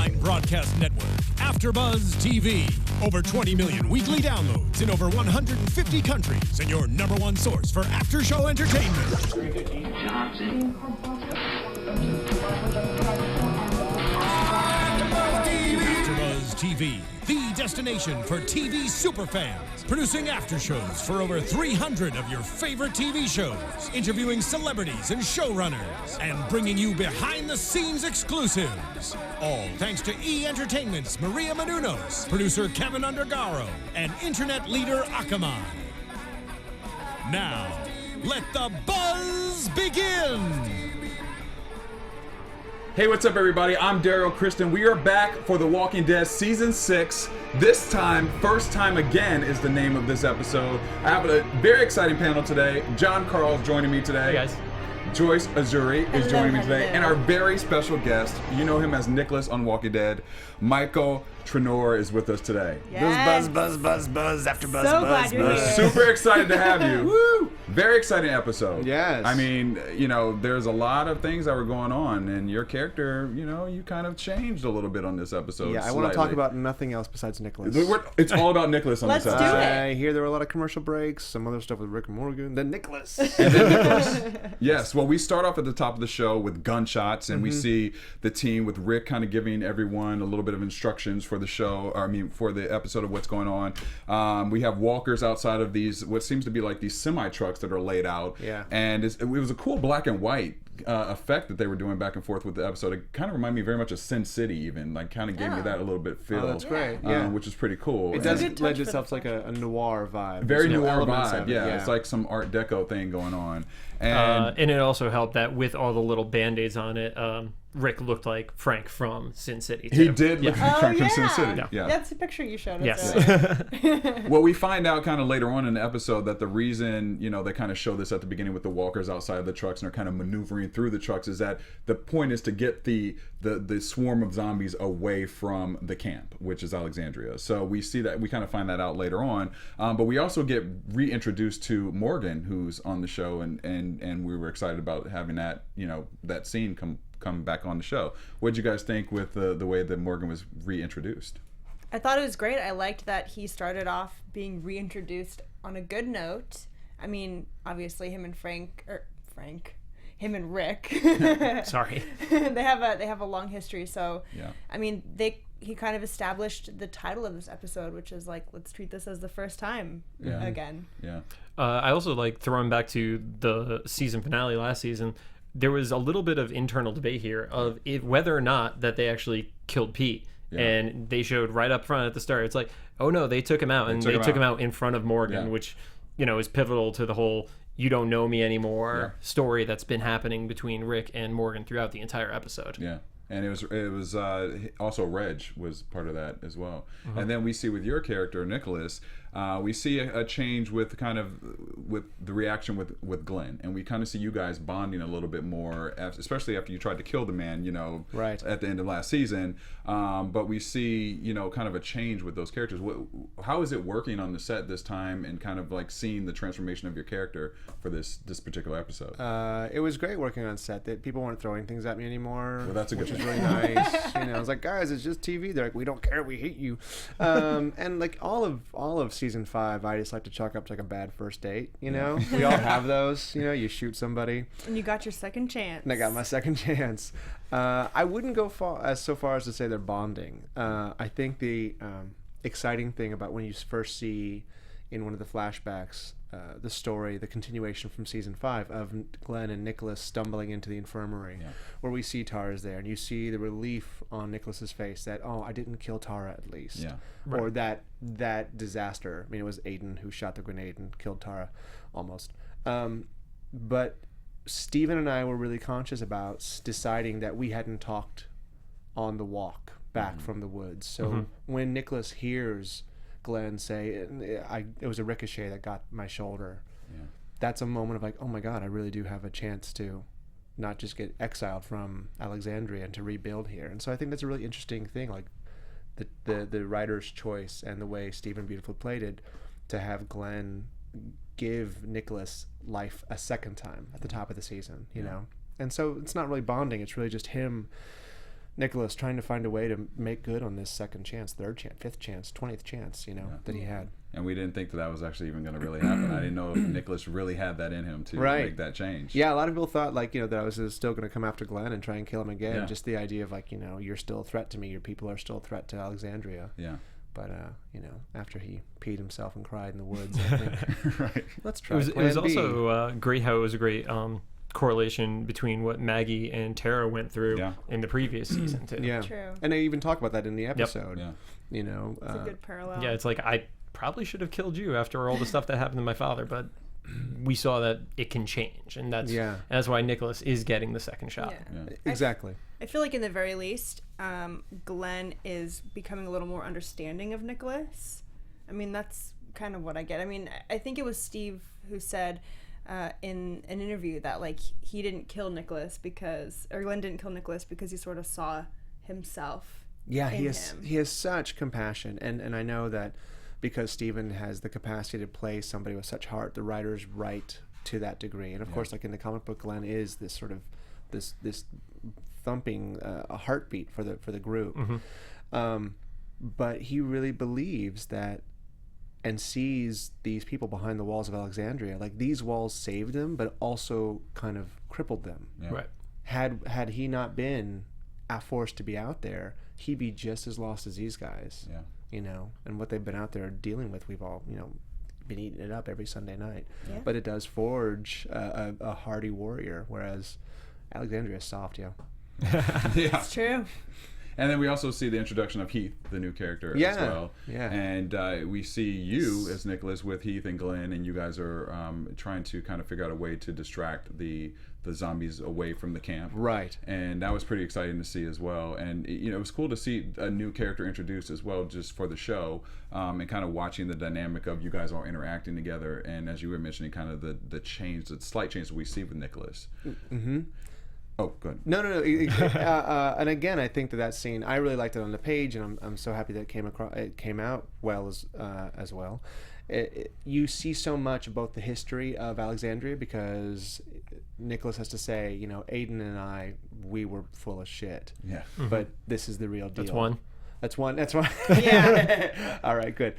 online broadcast network, AFTERBUZZ TV. Over 20 million weekly downloads in over 150 countries, and your number one source for after-show entertainment. AFTERBUZZ TV, the destination for TV superfans. Producing after shows for over 300 of your favorite TV shows, interviewing celebrities and showrunners, and bringing you behind-the-scenes exclusives. All thanks to E! Entertainment's Maria Menounos, producer Kevin Undergaro, and internet leader Akamai. Now, let the buzz begin! Hey, what's up, everybody? I'm Derrial Christon. We are back for The Walking Dead Season 6. This time, First Time Again is the name of this episode. I have a very exciting panel today. Carle is joining me today. Hey, guys. Joyce Ajouri is joining me today. And our very special guest, you know him as Nicholas on Walking Dead, Michael Traynor is with us today. Yes. Buzz, after buzz, so buzz, glad you're here. Super excited to have you. Woo! Very exciting episode. Yes. I mean, you know, there's a lot of things that were going on, and your character, you know, you kind of changed a little bit on this episode. Yeah, I want to talk about nothing else besides Nicholas. It's all about Nicholas on this Let's episode. do it. I hear there were a lot of commercial breaks, some other stuff with Rick and Morgan, then Nicholas. And then Nicholas. Yes, well, we start off at the top of the show with gunshots, and we see the team with Rick kind of giving everyone a little bit of instructions for the show, or I mean, for the episode of what's going on. We have walkers outside of these, what seems to be like these semi-trucks that are laid out. Yeah. And it was a cool black and white effect that they were doing back and forth with the episode. It kind of reminded me very much of Sin City, even, like kind of gave me that a little bit feel. Oh, that's great. Yeah. Which is pretty cool. It And does lend itself to like a noir vibe. very There's noir elements vibe, of it, yeah. It's like some Art Deco thing going on. And it also helped that with all the little band-aids on it, Rick looked like Frank from Sin City, too. he did look Yeah. like Frank from Sin yeah. City. Yeah. Yeah. That's the picture you showed us. Yes. Right? Well, we find out kind of later on in the episode that the reason, you know, they kind of show this at the beginning with the walkers outside of the trucks and they're kind of maneuvering through the trucks is that the point is to get the swarm of zombies away from the camp, which is Alexandria. So we see that, we kind of find that out later on. But we also get reintroduced to Morgan, who's on the show, and we were excited about having that, you know, that scene come back on the show. What did you guys think with the way that Morgan was reintroduced? I thought it was great. I liked that he started off being reintroduced on a good note. I mean, obviously him and him and Rick. Sorry. they have a long history, so Yeah. I mean, he kind of established the title of this episode, which is like, let's treat this as the first time again. Yeah. I also like throwing back to the season finale last season. There was a little bit of internal debate here of whether or not that they actually killed Pete. Yeah. And they showed right up front at the start. It's like, oh no, they took him out, and they took him out in front of Morgan, which, you know, is pivotal to the whole "you don't know me anymore" story that's been happening between Rick and Morgan throughout the entire episode. Yeah. And it was also Reg was part of that as well. And then we see with your character Nicholas, we see a change with the reaction with Glenn, and we kind of see you guys bonding a little bit more, especially after you tried to kill the man, you know, right at the end of last season. But we see, you know, kind of a change with those characters. How is it working on the set this time, and kind of like seeing the transformation of your character for this particular episode? It was great working on set. That people weren't throwing things at me anymore. Well, that's a good which is really nice. You know, I was like, guys, it's just TV. They're like, we don't care, we hate you. And like all of season 5, I just like to chalk up to like a bad first date. You know, we all have those. You know, you shoot somebody, And you got your second chance. and I got my second chance. I wouldn't go so far as to say they're bonding. I think the exciting thing about when you first see in one of the flashbacks the story, the continuation from season 5 of Glenn and Nicholas stumbling into the infirmary, where we see Tara's there, and you see the relief on Nicholas's face that, oh, I didn't kill Tara at least, or that disaster. I mean, it was Aiden who shot the grenade and killed Tara, almost. But Steven and I were really conscious about deciding that we hadn't talked on the walk back from the woods. So when Nicholas hears Glenn say, it was a ricochet that got my shoulder. Yeah. That's a moment of like, oh my God, I really do have a chance to not just get exiled from Alexandria and to rebuild here. And so I think that's a really interesting thing, like the writer's choice and the way Stephen beautifully played it, to have Glenn give Nicholas life a second time at the top of the season, you know? And so it's not really bonding, it's really just him Nicholas trying to find a way to make good on this second chance, third chance, fifth chance, 20th chance, that he had. And we didn't think that was actually even going to really happen. I didn't know if Nicholas really had that in him to make that change. Yeah, a lot of people thought that I was still going to come after Glenn and try and kill him again. Yeah. Just the idea of you're still a threat to me. Your people are still a threat to Alexandria. Yeah. But after he peed himself and cried in the woods, I think, right. Let's try. It was also great how it was a great correlation between what Maggie and Tara went through in the previous season too. Yeah, true. And they even talk about that in the episode. Yeah. It's a good parallel. Yeah, it's like I probably should have killed you after all the stuff that happened to my father, but we saw that it can change, and that's why Nicholas is getting the second shot. Yeah. Exactly. I feel like in the very least, Glenn is becoming a little more understanding of Nicholas. I mean, that's kind of what I get. I mean, I think it was Steve who said in an interview that he didn't kill Nicholas Glenn didn't kill Nicholas because he sort of saw himself. Yeah, he has such compassion, and I know that because Steven has the capacity to play somebody with such heart, the writers write to that degree. And of course, in the comic book, Glenn is this sort of this thumping a heartbeat for the group. Mm-hmm. But he really believes that and sees these people behind the walls of Alexandria. These walls saved them, but also kind of crippled them. Yeah. Right. Had he not been forced to be out there, he'd be just as lost as these guys. Yeah. And what they've been out there dealing with, we've all, been eating it up every Sunday night. Yeah. But it does forge a hardy warrior, whereas Alexandria is soft, Yeah. It's true. And then we also see the introduction of Heath, the new character, as well. Yeah. And we see you as Nicholas with Heath and Glenn, and you guys are trying to kind of figure out a way to distract the zombies away from the camp. Right. And that was pretty exciting to see as well. And it was cool to see a new character introduced as well, just for the show, and kind of watching the dynamic of you guys all interacting together. And as you were mentioning, kind of the slight change that we see with Nicholas. Mm-hmm. Oh, good. No. And again, I think that scene, I really liked it on the page, and I'm so happy that it came out well as well. You see so much of both the history of Alexandria, because Nicholas has to say, Aiden and I, we were full of shit. Yeah. Mm-hmm. But this is the real deal. That's one. That's one. Yeah. All right, good.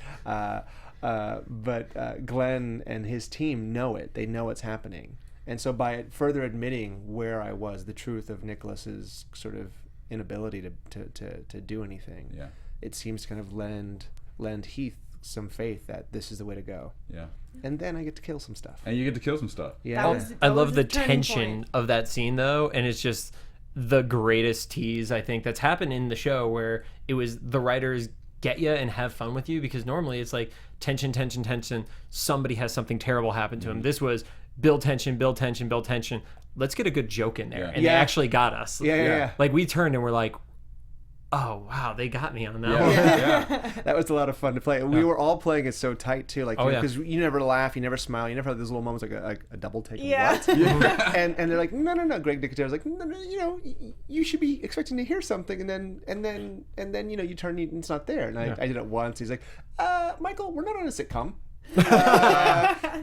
But Glenn and his team know it. They know what's happening. And so by further admitting where I was, the truth of Nicholas's sort of inability to do anything, it seems to kind of lend Heath some faith that this is the way to go. Yeah. And then I get to kill some stuff. And you get to kill some stuff. Yeah. I love the tension of that scene, though, and it's just the greatest tease, I think, that's happened in the show, where it was the writers get you and have fun with you, because normally it's like tension, somebody has something terrible happen to him. This was build tension, let's get a good joke in there. And they actually got us. Yeah. Like, we turned and we're like, oh wow, they got me on that one. Yeah. That was a lot of fun to play. We were all playing it so tight too, because you never laugh, you never smile, you never have those little moments like a double take. What? and they're like, no. Greg Nicotero's like, no, you should be expecting to hear something, and then you turn and it's not there. And I did it once. He's like, Michael, we're not on a sitcom.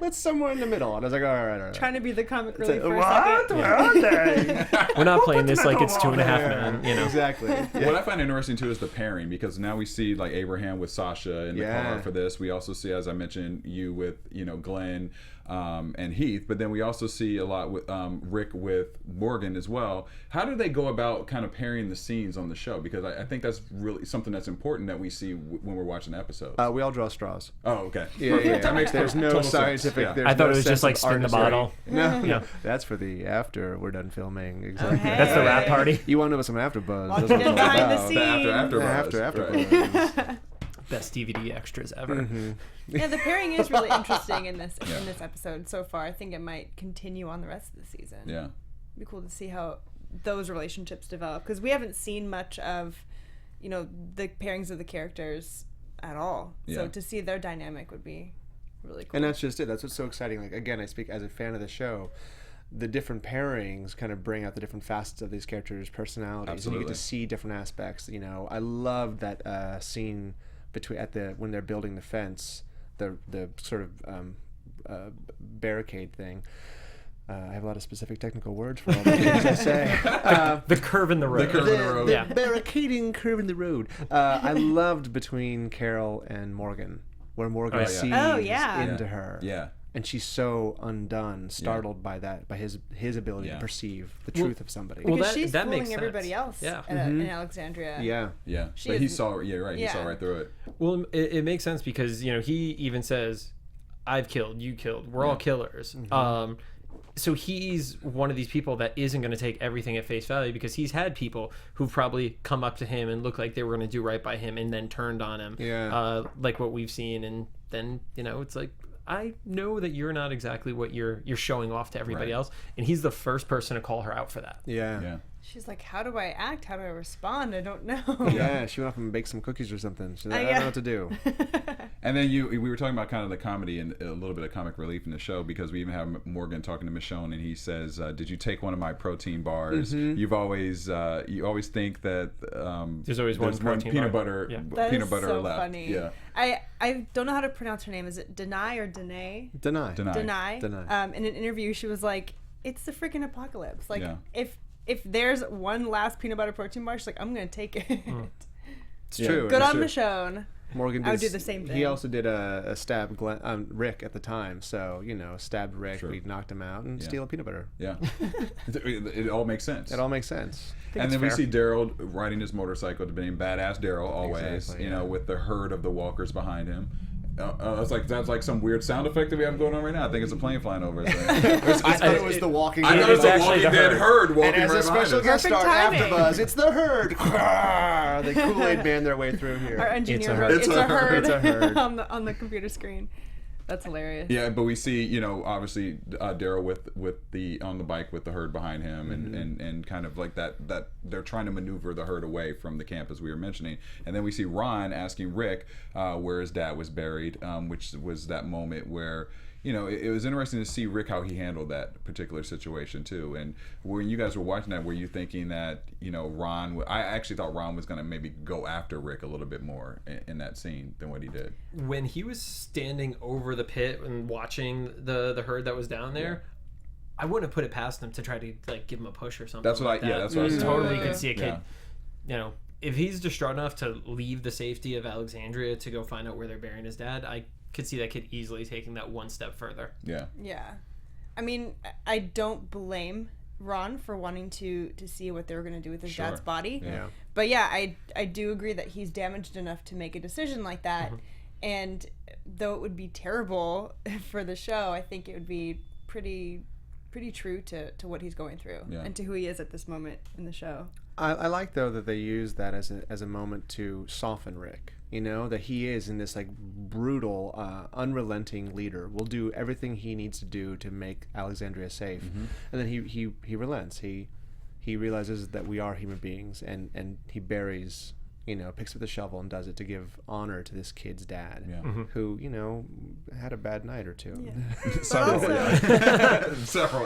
Let's somewhere in the middle. And I was like, all right. Trying to be the comic relief for a what? second. Where are they? We're not playing this like it's 2.5 Men. Exactly. What I find interesting too is the pairing, because now we see like Abraham with Sasha in the car for this. We also see, as I mentioned, you with Glenn and Heath, but then we also see a lot with Rick with Morgan as well. How do they go about kind of pairing the scenes on the show? Because I think that's really something that's important that we see when we're watching episodes. We all draw straws. Oh, okay. Yeah. That makes There's no total scientific. sense. There's I thought no it was just sense like of spin the artistry. bottle. No, that's for the after we're done filming. Exactly. Hey. That's the rap party. You want to know about some AfterBuzz? Watching That's what it it's all behind the about. scenes. AfterBuzz. Best DVD extras ever. Mm-hmm. Yeah, the pairing is really interesting in this episode so far. I think it might continue on the rest of the season. Yeah. It'd be cool to see how those relationships develop, because we haven't seen much of, the pairings of the characters at all. So to see their dynamic would be really cool. And that's just it. That's what's so exciting. Like, again, I speak as a fan of the show. The different pairings kind of bring out the different facets of these characters' personalities. Absolutely. And you get to see different aspects. I love that scene when they're building the fence, the sort of barricade thing. I have a lot of specific technical words for all the things I say. The curve in the road. The curve in the road. The barricading curve in the road. I loved between Carle and Morgan, where Morgan sees into her. Yeah. And she's so undone, startled by that, by his ability to perceive the truth of somebody. Because she's fooling everybody else in Alexandria. Yeah. But he saw, right. He saw right through it. Well, it makes sense because, he even says, I've killed, you killed, we're all killers. So he's one of these people that isn't going to take everything at face value, because he's had people who've probably come up to him and looked like they were going to do right by him and then turned on him. Like what we've seen. And then, it's like, I know that you're not exactly what you're showing off to everybody else. And he's the first person to call her out for that. Yeah. She's like, how do I act? How do I respond? I don't know. Yeah, she went off and baked some cookies or something. She's like, I don't know what to do. And then we were talking about kind of the comedy and a little bit of comic relief in the show, because we even have Morgan talking to Michonne, and he says, did you take one of my protein bars? You always think that there's always one peanut butter so left. Funny. Yeah. I don't know how to pronounce her name. Is it Denai or Danae? Denai. In an interview, she was like, it's the freaking apocalypse. Like, if there's one last peanut butter protein bar, she's like, I'm going to take it. It's true. Good on Michonne. Morgan I would do the same thing. He also did a stab Rick at the time. So, stabbed Rick, we knocked him out, and steal a peanut butter. Yeah. It all makes sense. It all makes sense. And then we see Derrial riding his motorcycle, being badass Derrial always, with the herd of the walkers behind him. It's like, that's like some weird sound effect that we have going on right now. I think it's a plane flying over. I thought it was the Walking Dead. I thought it was the Walking Dead herd walking and as right a special behind us. guest star, AFTERBUZZ, it's the herd. The Kool-Aid Man their way through here. Our engineer wrote, it's a herd. It's a herd. on the computer screen. That's hilarious. Yeah, but we see, obviously Derrial on the bike with the herd behind him, and kind of like that they're trying to maneuver the herd away from the camp, as we were mentioning. And then we see Ron asking Rick where his dad was buried, which was that moment where, it was interesting to see Rick, how he handled that particular situation too. And when you guys were watching that, were you thinking that, Ron, I actually thought Ron was going to maybe go after Rick a little bit more in that scene than what he did. When he was standing over the pit and watching the herd that was down there, I wouldn't have put it past him to try to give him a push or something. That's what that's what I was saying. Totally could see a kid, if he's distraught enough to leave the safety of Alexandria to go find out where they're burying his dad, I could see that kid easily taking that one step further. Yeah. I mean, I don't blame Ron for wanting to see what they were going to do with his dad's body. Yeah. But yeah, I do agree that he's damaged enough to make a decision like that. And though it would be terrible for the show, I think it would be pretty true to what he's going through and to who he is at this moment in the show. I like, though, that they use that as a moment to soften Rick. That he is in this brutal, unrelenting leader. Will do everything he needs to do to make Alexandria safe, and then he relents. He realizes that we are human beings, and he buries, picks up the shovel and does it to give honor to this kid's dad, who had a bad night or two. Several.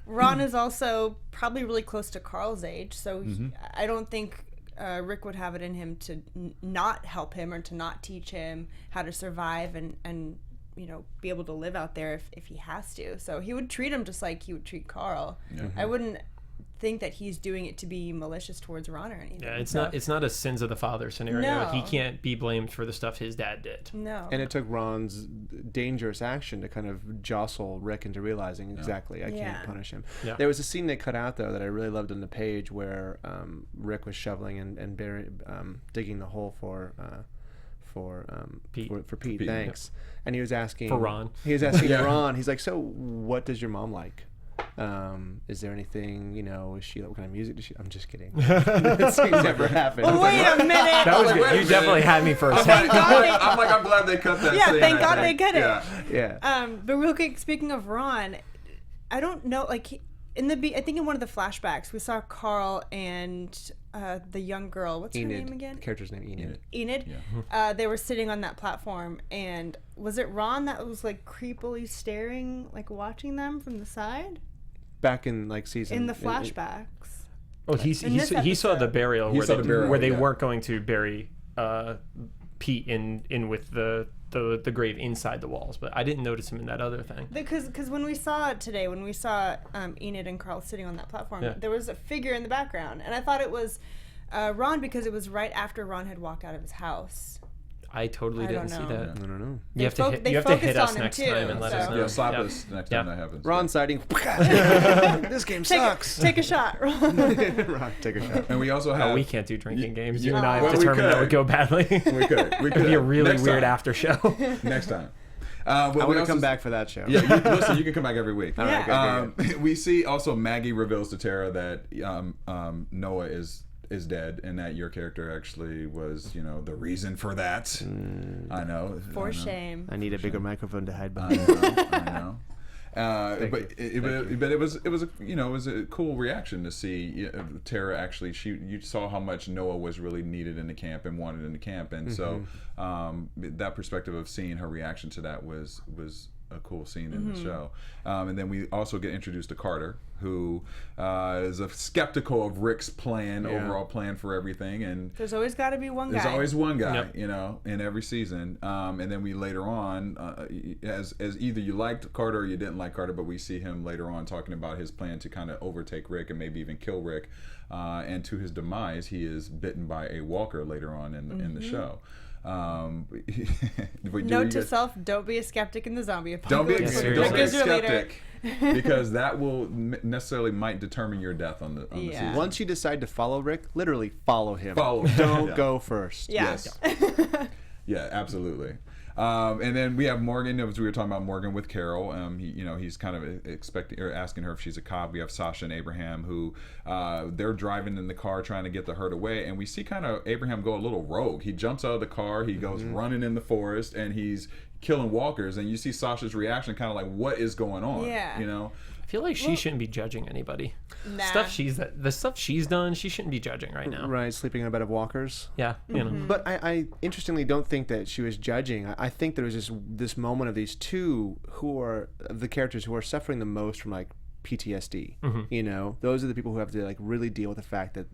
Ron is also probably really close to Carle's age, so I don't think Rick would have it in him to not help him or to not teach him how to survive and be able to live out there if he has to. So he would treat him just like he would treat Carle. I wouldn't think that he's doing it to be malicious towards Ron or anything. Yeah, it's not a sins of the father scenario. No. He can't be blamed for the stuff his dad did. No. And it took Ron's dangerous action to kind of jostle Rick into realizing exactly I can't punish him. Yeah. There was a scene they cut out, though, that I really loved on the page where Rick was shoveling and digging the hole for Pete. Thanks. And he was asking for Ron. He was asking Ron. He's like, so what does your mom like? Is there anything, is she, what kind of music does she? I'm just kidding. That scene never happened. Oh, wait a minute. That was good. You definitely had me for a second. I'm glad they cut that scene. Thank God they cut it. Yeah. But real quick, speaking of Ron, I don't know, I think in one of the flashbacks we saw Carle and the young girl. What's Enid. Her name again? The character's name, Enid. Yeah. They were sitting on that platform, and was it Ron that was creepily staring, watching them from the side? Back in season in the flashbacks. Oh, he saw the burial where they weren't going to bury Pete in with the the grave inside the walls, but I didn't notice him in that other thing. Because when we saw it today, when we saw Enid and Carle sitting on that platform, there was a figure in the background, and I thought it was Ron because it was right after Ron had walked out of his house. I totally didn't see that. I don't know. You have to hit us next time and let us know. Yeah, slap us next time that happens. Ron sighting. This game sucks. Take a shot, Ron. Ron, take a shot. And we also have... we can't do drinking games. You and I have determined that would go badly. We could. It'd be a really weird after show. Next time. I want to come back for that show. Yeah, listen, you can come back every week. All right, good. We see also Maggie reveals to Tara that Noah is dead, and that your character actually was, the reason for that. I know. For shame. I need a bigger microphone to hide behind. I know. But it was a cool reaction to see Tara actually. You saw how much Noah was really needed in the camp and wanted in the camp, and so that perspective of seeing her reaction to that was a cool scene in the show. And then we also get introduced to Carter, who is skeptical of Rick's overall plan for everything. And there's always got to be one guy. There's always one guy, in every season. And then we later on, as either you liked Carter or you didn't like Carter, but we see him later on talking about his plan to kind of overtake Rick and maybe even kill Rick. And to his demise, he is bitten by a walker later on in the show. Note to self: don't be a skeptic in the zombie don't be apocalypse. a skeptic, because that will necessarily might determine your death on the season. Once you decide to follow Rick, literally follow him. Don't go first. Yes. Yeah, absolutely. And then we have Morgan, as we were talking about Morgan with Carle. He's kind of expecting or asking her if she's a cop. We have Sasha and Abraham, who they're driving in the car trying to get the herd away, and we see kind of Abraham go a little rogue. He jumps out of the car, he goes running in the forest, and he's killing walkers. And you see Sasha's reaction, kind of like, what is going on? Yeah. I feel like she shouldn't be judging anybody. Nah. the stuff she's done, she shouldn't be judging right now. Right, sleeping in a bed of walkers. Yeah, But I interestingly don't think that she was judging. I think there was this moment of these two who are the characters who are suffering the most from like PTSD. Those are the people who have to like really deal with the fact that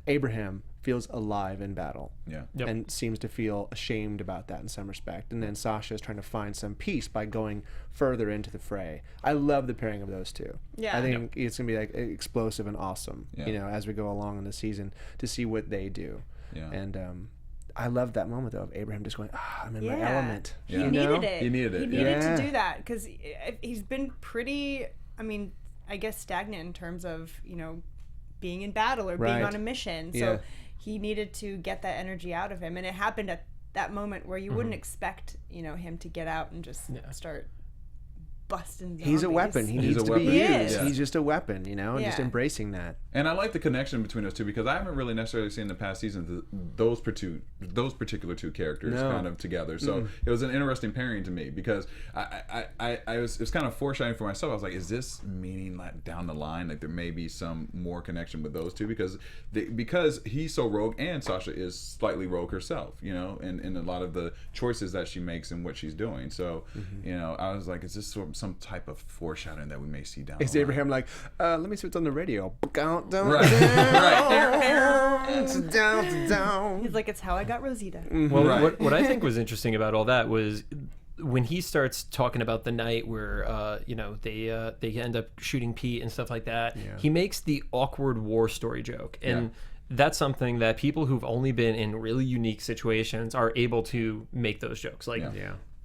Abraham feels alive in battle, and seems to feel ashamed about that in some respect. And then Sasha is trying to find some peace by going further into the fray. I love the pairing of those two. Yeah, I think it's gonna be like explosive and awesome. As we go along in the season to see what they do. And I love that moment though of Abraham just going, I'm in my element. He needed it. He needed it. He needed to do that because he's been pretty. I guess stagnant in terms of being in battle or being on a mission. So he needed to get that energy out of him, and it happened at that moment where you wouldn't expect him to get out and just start busting zombies. He's a weapon. He needs to be used. He's just a weapon, just embracing that. And I like the connection between those two because I haven't really necessarily seen in the past seasons those particular two characters kind of together. So it was an interesting pairing to me because it was kind of foreshadowing for myself. I was like, is this meaning like down the line like there may be some more connection with those two because he's so rogue and Sasha is slightly rogue herself, and a lot of the choices that she makes and what she's doing. So I was like, is this some type of foreshadowing that we may see down the line? Is Abraham like, let me see what's on the radio. Countdown. Right. Down. He's like, it's how I got Rosita. Well, what I think was interesting about all that was when he starts talking about the night where they end up shooting Pete and stuff like that. He makes the awkward war story joke, and that's something that people who've only been in really unique situations are able to make those jokes. Like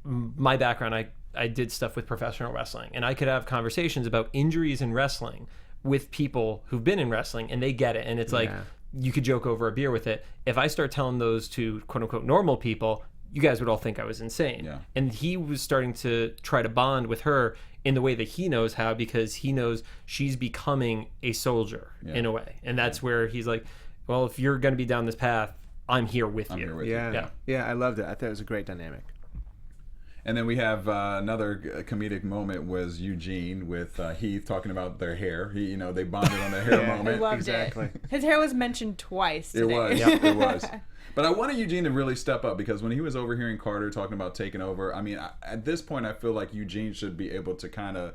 my background, I did stuff with professional wrestling, and I could have conversations about injuries in wrestling with people who've been in wrestling, and they get it, and it's like you could joke over a beer with it. If I start telling those to quote-unquote normal people, you guys would all think I was insane. And he was starting to try to bond with her in the way that he knows how, because he knows she's becoming a soldier in a way, and that's where he's like, well, if you're going to be down this path, I'm here with you. Yeah, I loved it. I thought it was a great dynamic. And then we have another comedic moment was Eugene with Heath talking about their hair. They bonded on their hair moment. I loved it. His hair was mentioned twice today. It was. It was. But I wanted Eugene to really step up because when he was overhearing Carter talking about taking over, at this point I feel like Eugene should be able to kind of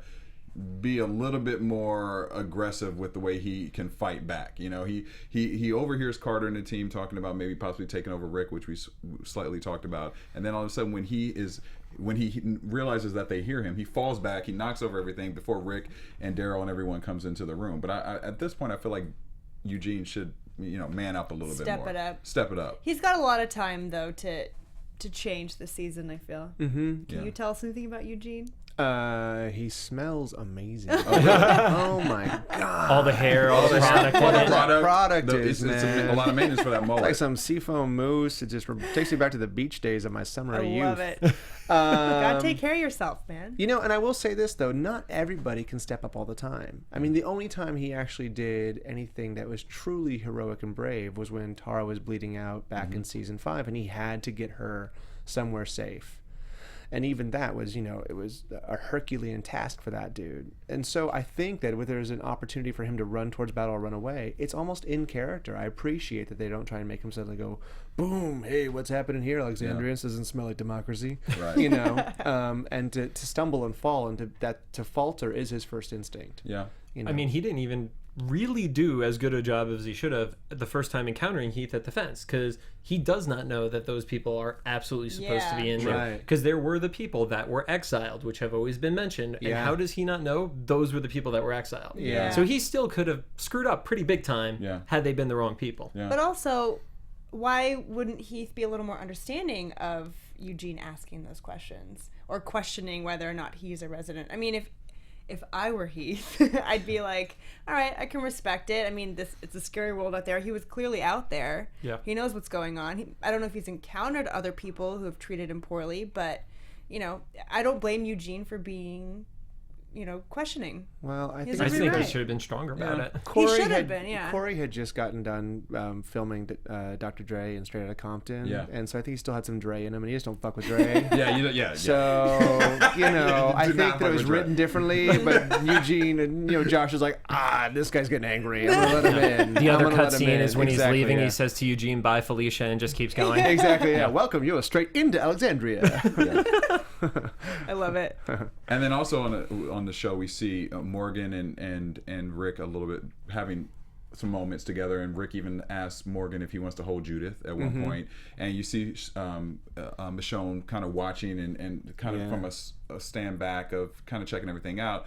be a little bit more aggressive with the way he can fight back. You know, he overhears Carter and the team talking about maybe possibly taking over Rick, which we slightly talked about, and then all of a sudden when he realizes that they hear him, he falls back, he knocks over everything before Rick and Derrial and everyone comes into the room. But I at this point I feel like Eugene should, you know, man up a little bit more. Step it up. He's got a lot of time though to change the season, I feel. Can you tell us anything about Eugene? He smells amazing. Oh my god! All the hair, all the product. It's a lot of maintenance for that mullet. Like some seafoam mousse. It just takes me back to the beach days of my summer youth. I love it. You gotta take care of yourself, man. You know, and I will say this though: not everybody can step up all the time. I mean, the only time he actually did anything that was truly heroic and brave was when Tara was bleeding out back in season 5, and he had to get her somewhere safe. And even that was, you know, it was a Herculean task for that dude. And so I think that if there's an opportunity for him to run towards battle or run away, it's almost in character. I appreciate that they don't try and make him suddenly go, boom, hey, what's happening here? Alexandrians doesn't smell like democracy. Right. You know, and to stumble and fall and to falter is his first instinct. Yeah. You know? I mean, he didn't even really do as good a job as he should have the first time encountering Heath at the fence, because he does not know that those people are absolutely supposed to be in there, because there were the people that were exiled, which have always been mentioned, and how does he not know those were the people that were exiled? So he still could have screwed up pretty big time had they been the wrong people. But also, why wouldn't Heath be a little more understanding of Eugene asking those questions or questioning whether or not he's a resident? I mean, if I were Heath, I'd be like, all right, I can respect it. I mean, it's a scary world out there. He was clearly out there. Yeah. He knows what's going on. I don't know if he's encountered other people who have treated him poorly, but, you know, I don't blame Eugene for being, you know, questioning. Well, I think he should have been stronger about it. He should have been, Corey had just gotten done filming Dr. Dre and Straight Outta Compton, and so I think he still had some Dre in him, and he just don't fuck with Dre. So, you know, I think that it was written differently, but Eugene and, you know, Josh is like, this guy's getting angry. I'm gonna let him in. The other cutscene is when he's leaving, he says to Eugene, bye, Felicia, and just keeps going. Exactly, Welcome, you're straight into Alexandria. I love it. And then also on the show we see Morgan and Rick a little bit having some moments together, and Rick even asks Morgan if he wants to hold Judith at one point, and you see Michonne kind of watching and kind of from a stand back of kind of checking everything out.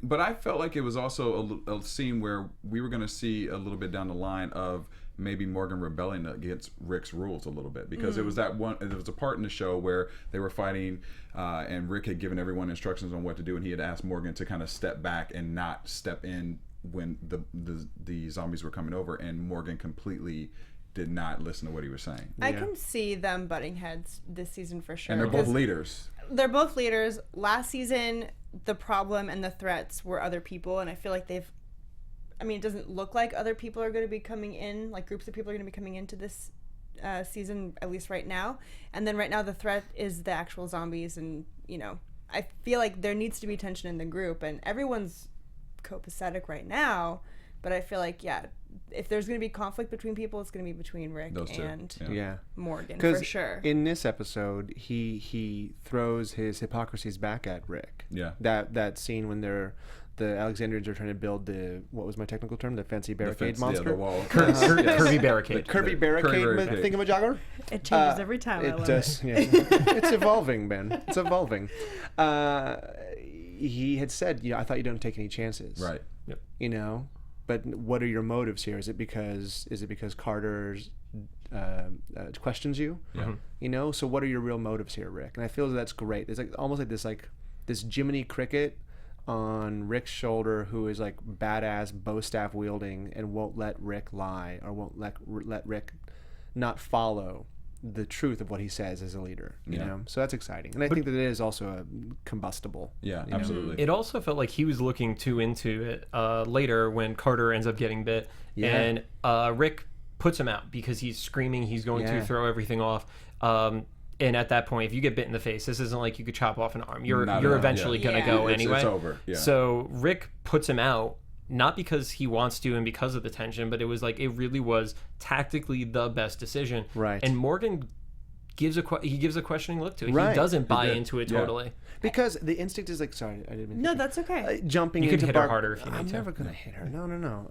But I felt like it was also a scene where we were going to see a little bit down the line of maybe Morgan rebelling against Rick's rules a little bit, because it was there was a part in the show where they were fighting and Rick had given everyone instructions on what to do, and he had asked Morgan to kind of step back and not step in when the zombies were coming over, and Morgan completely did not listen to what he was saying. I can see them butting heads this season for sure. And they're both leaders. They're both leaders. Last season, the problem and the threats were other people, and I feel like it doesn't look like other people are going to be coming in, like groups of people are going to be coming into this season, at least right now. And then right now the threat is the actual zombies, and, you know, I feel like there needs to be tension in the group, and everyone's copacetic right now, but I feel like, if there's going to be conflict between people, it's going to be between Rick and Morgan, for sure. In this episode, he throws his hypocrisies back at Rick. Yeah. That scene when the Alexandrians are trying to build what was my technical term? The fancy barricade monster? Yeah, the wall. Curvy barricade. The curvy barricade thingamajigger? It changes every time. It does. It's evolving, Ben. It's evolving. He had said, I thought you don't take any chances. Right. Yep. You know? But what are your motives here? Is it because Carter's questions you? Yeah. You know? So what are your real motives here, Rick? And I feel that's great. There's almost like this Jiminy Cricket on Rick's shoulder, who is like badass bow staff wielding and won't let Rick lie, or won't let Rick not follow the truth of what he says as a leader. You know, so that's exciting, and I think that it is also a combustible. Yeah, absolutely. It also felt like he was looking too into it later when Carter ends up getting bit, and Rick puts him out because he's screaming. He's going to throw everything off. And at that point, if you get bit in the face, this isn't like you could chop off an arm. You're eventually going to go anyway. It's over. Yeah. So Rick puts him out, not because he wants to and because of the tension, but it was like it really was tactically the best decision. Right. And Morgan gives a questioning look to it. Right. He doesn't buy into it totally. Because the instinct is like, sorry, I didn't mean No, that's okay. Jumping You can into hit her harder if you need I'm to. never gonna hit her. No.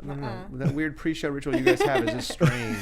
That weird pre-show ritual you guys have is just strange.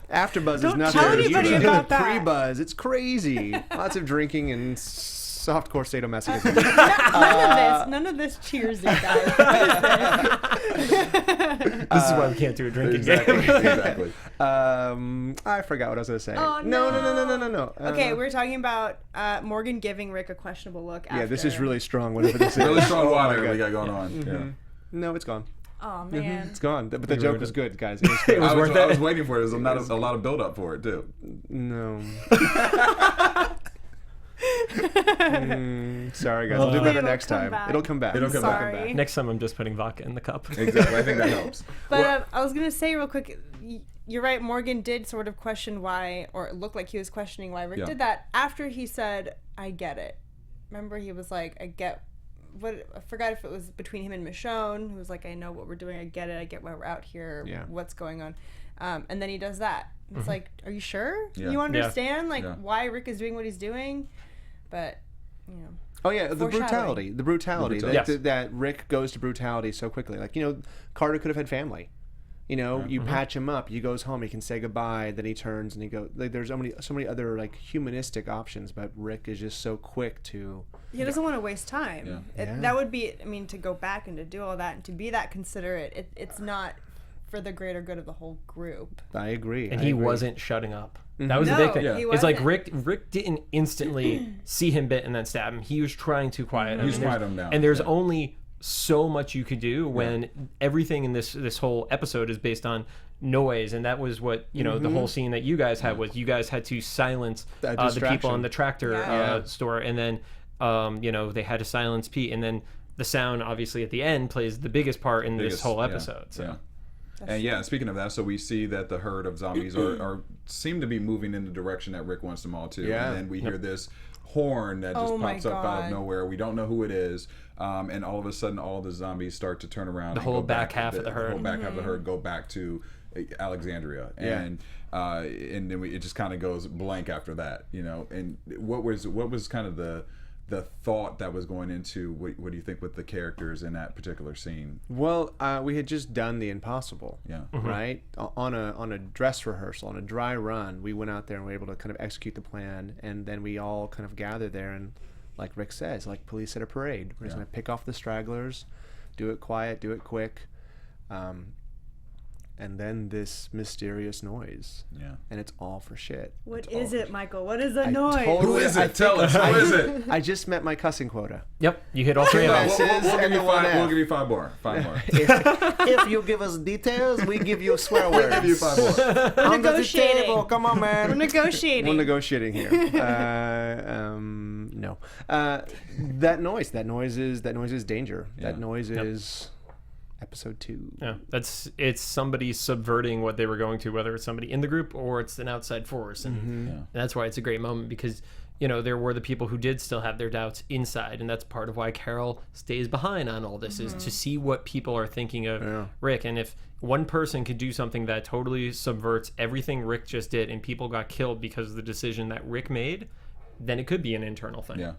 AfterBuzz is Don't nothing. tell anybody You do about the that. pre-buzz. It's crazy. Lots of drinking and softcore sadomasochism. None of this cheers you guys. What is this? This is why we can't do a drinking Exactly. game. Exactly. I forgot what I was gonna say. Oh, No. Okay, we're talking about Morgan giving Rick a questionable look. Yeah, this is after. really strong. Whatever this is. Really strong Oh my water God. we got going on. Yeah. No, it's gone. Oh man. It's gone. But the joke was good, guys. It was It good. was worth I it. was waiting for it. There's not a lot of build up for it too. No. Sorry, guys. We'll do better It'll next come time. back. It'll come back. It'll come back. Sorry. Next time, I'm just putting vodka in the cup. Exactly. I think that helps. But I was gonna say real quick, you're right. Morgan did sort of question why, or it looked like he was questioning why Rick Yeah. did that after he said, "I get it." Remember, he was like, "I get." What I forgot if it was between him and Michonne, who was like, "I know what we're doing. I get it. I get why we're out here. Yeah. What's going on?" And then he does that. It's like, are you sure? Yeah. You understand like Yeah. why Rick is doing what he's doing? But you know. Oh yeah, the Foreshadowing. brutality. The brutality. That Rick goes to brutality so quickly. Like, Carter could have had family. You patch him up. He goes home. He can say goodbye. Then he turns and he goes. Like, there's so many other like humanistic options, but Rick is just so quick to. He doesn't want to waste time. Yeah. That would be, I mean, to go back and to do all that and to be that considerate, it's not for the greater good of the whole group. I agree. And I he agree. wasn't shutting up. That was No, the big thing. he It's like wasn't. Rick didn't instantly see him bit and then stab him. He was trying to quiet him. He was And there's- quieting him down. And there's Yeah. only so much you could do when everything in this whole episode is based on noise, and that was what the whole scene that you guys had was you guys had to silence the people distraction. in the tractor Yeah. store, and then they had to silence Pete, and then the sound obviously at the end plays the biggest part in this whole episode. So. Yeah. And speaking of that, so we see that the herd of zombies are seem to be moving in the direction that Rick wants them all to. Yeah. And then we hear this horn that just Oh my pops up out of God. nowhere. We don't know who it is. And all of a sudden, all the zombies start to turn around. The and whole go back half of the herd. The whole back half of the herd go back to Alexandria. Yeah. And then it just kind of goes blank after that, And what was kind of the thought that was going into what do you think with the characters in that particular scene? Well, we had just done the impossible. Yeah. Right? On a dress rehearsal, on a dry run, we went out there and we were able to kind of execute the plan, and then we all kind of gathered there, and like Rick says, like police at a parade, we're just going to pick off the stragglers, do it quiet, do it quick, and then this mysterious noise. Yeah. And it's all for shit. What is it, Michael? What is a noise? Who is it? Tell us. Who is it? I just met my cussing quota. Yep, you hit all three of them. We'll give you 5 more. 5 more. If you give us details, we give you swear words. We'll give you 5 more. We're negotiating. Come on, man. We're negotiating. We're negotiating here. No. That noise is danger. Yeah. That noise is episode 2. Yeah, it's somebody subverting what they were going to, whether it's somebody in the group or it's an outside force, and that's why it's a great moment because there were the people who did still have their doubts inside, and that's part of why Carle stays behind on all this is to see what people are thinking of Rick, and if one person could do something that totally subverts everything Rick just did, and people got killed because of the decision that Rick made, then it could be an internal thing. Yeah.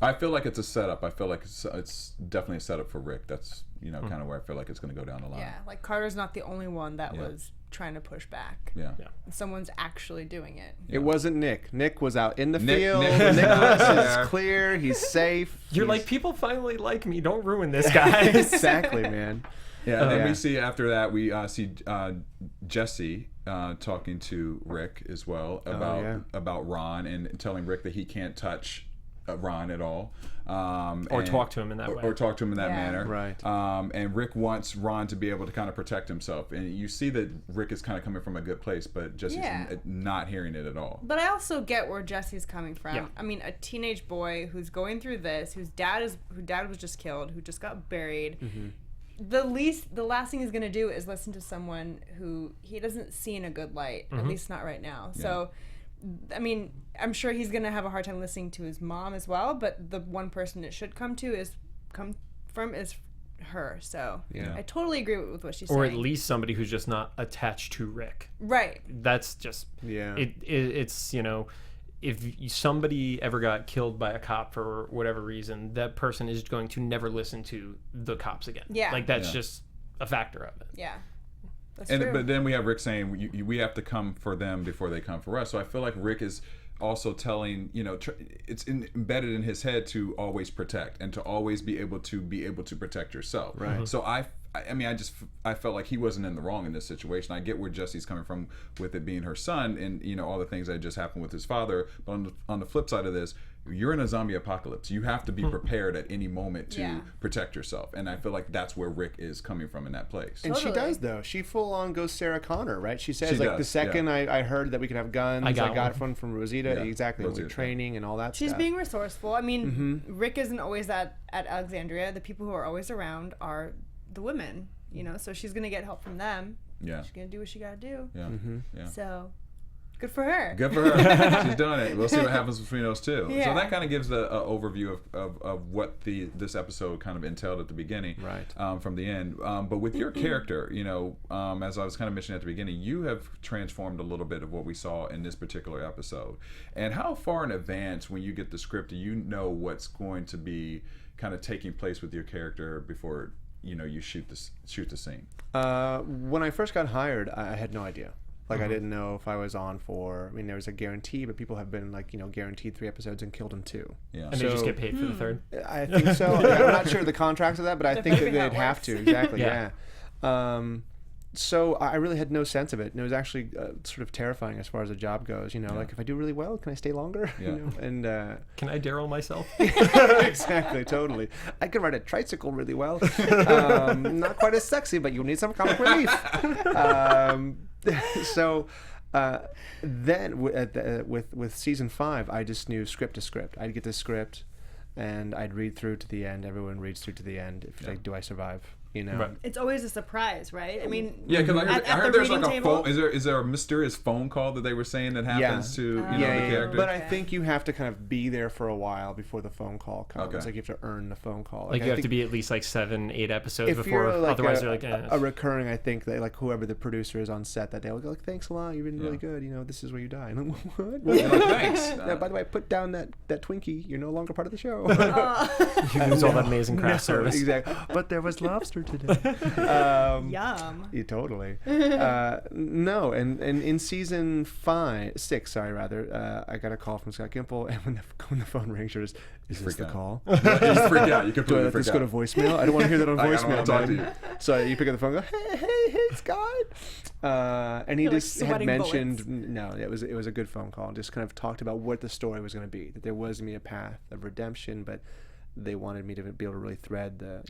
I feel like it's a setup. I feel like it's definitely a setup for Rick. That's kind of where I feel like it's going to go down the line. Yeah, like Carter's not the only one that was trying to push back. Yeah. Someone's actually doing it. It wasn't Nick. Nick was out in the Nick- field. Nick was Nicholas out is there. clear. He's safe. You're like, people finally like me. Don't ruin this, guys. Exactly, man. Yeah. And then yeah. we see after that we see Jesse talking to Rick as well about Ron and telling Rick that he can't touch Ron at all. Or talk to him in that way. Or talk to him in that manner. Right. And Rick wants Ron to be able to kind of protect himself. And you see that Rick is kind of coming from a good place, but Jesse's not hearing it at all. But I also get where Jesse's coming from. Yeah. I mean, a teenage boy who's going through this, whose dad was just killed, who just got buried. The last thing he's gonna do is listen to someone who he doesn't see in a good light, at least not right now. Yeah. So, I mean, I'm sure he's gonna have a hard time listening to his mom as well. But the one person it should come from is her. So Yeah. I totally agree with what she's saying. Or at least somebody who's just not attached to Rick. Right. That's just it's if somebody ever got killed by a cop for whatever reason, that person is going to never listen to the cops again. Yeah. Like that's just a factor of it. Yeah. That's true. But then we have Rick saying we have to come for them before they come for us. So I feel like Rick is also telling, it's embedded in his head to always protect and to always be able to protect yourself. Right. So I felt like he wasn't in the wrong in this situation. I get where Jesse's coming from with it being her son and all the things that just happened with his father. But on the flip side of this, you're in a zombie apocalypse. You have to be prepared at any moment to protect yourself. And I feel like that's where Rick is coming from in that place. And she does, though. She full on goes Sarah Connor, right? She says, the second I heard that we could have guns, I got one from Rosita. Yeah. Exactly. With training and all that She's stuff. being resourceful. I mean, Rick isn't always at Alexandria. The people who are always around are the women, so she's going to get help from them. Yeah. She's going to do what she got to do. Yeah. Yeah. So... good for her. Good for her. She's doing it. We'll see what happens between those two. Yeah. So that kind of gives the overview of what this episode kind of entailed at the beginning, right? From the end. But with your character, as I was kind of mentioning at the beginning, you have transformed a little bit of what we saw in this particular episode. And how far in advance, when you get the script, do you know what's going to be kind of taking place with your character before you shoot the scene? When I first got hired, I had no idea. Like, I didn't know if I was on for... there was a guarantee, but people have been, guaranteed 3 episodes and killed in 2. Yeah. And they just get paid for the third? I think so. I'm not sure of the contracts of that, but I think that they'd have to. Exactly, yeah. So I really had no sense of it. And it was actually sort of terrifying as far as the job goes. Like, if I do really well, can I stay longer? Yeah. And can I Derrial myself? Exactly, totally. I can ride a tricycle really well. Not quite as sexy, but you'll need some comic relief. So then with season 5, I just knew script to script. I'd get the script and I'd read through to the end. Everyone reads through to the end. If like, do I survive? Right. It's always a surprise, right? I mean, yeah, because I heard there's like a table? phone. Is there a mysterious phone call that they were saying that happens to the character? But I think you have to kind of be there for a while before the phone call comes. Like you have to earn the phone call. Like you have to be at least 7-8 episodes before. Otherwise, they're like a recurring. I think that like whoever the producer is on set that day will go like, "Thanks a lot, you've been really good. This is where you die." And I'm like, what? Thanks. By the way, put down that Twinkie. You're no longer part of the show. You lose all that amazing craft service. Exactly. But there was lobster today. Yum. Yeah, totally. No, and in season 6, I got a call from Scott Gimple, and when the phone rings, you're just, is this the call? You freak out. You completely Do I let this go to voicemail? I don't want to hear that on voicemail. I don't want to talk to you. So you pick up the phone and go, hey, Scott. And he just had mentioned, bullets. No, it was a good phone call. Just kind of talked about what the story was going to be, that there was going to be a path of redemption, but they wanted me to be able to really thread the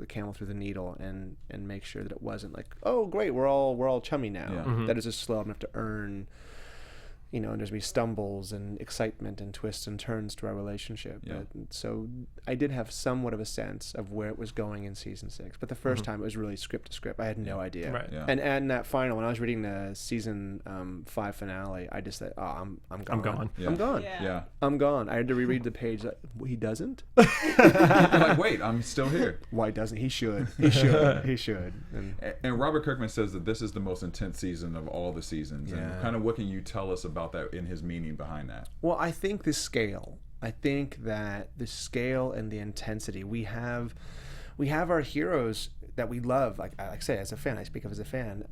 camel through the needle and make sure that it wasn't like, oh great, we're all chummy now. Yeah. That is just slow enough to earn, and there's going to be stumbles and excitement and twists and turns to our relationship. Yeah. So I did have somewhat of a sense of where it was going in season 6, but the first time it was really script to script. I had no idea. Right. Yeah. And that final, when I was reading the season 5 finale, I just said, I'm gone. I'm gone. Yeah. I'm gone. Yeah. I'm gone. I had to reread the page. Like, he doesn't? You're like, wait, I'm still here. Why doesn't he? Should. He should. He should. And Robert Kirkman says that this is the most intense season of all the seasons. Yeah. And kind of what can you tell us about that in his meaning behind that? Well, I think the scale. I think that the scale and the intensity, we have our heroes that we love. Like I say, as a fan, I speak of as a fan,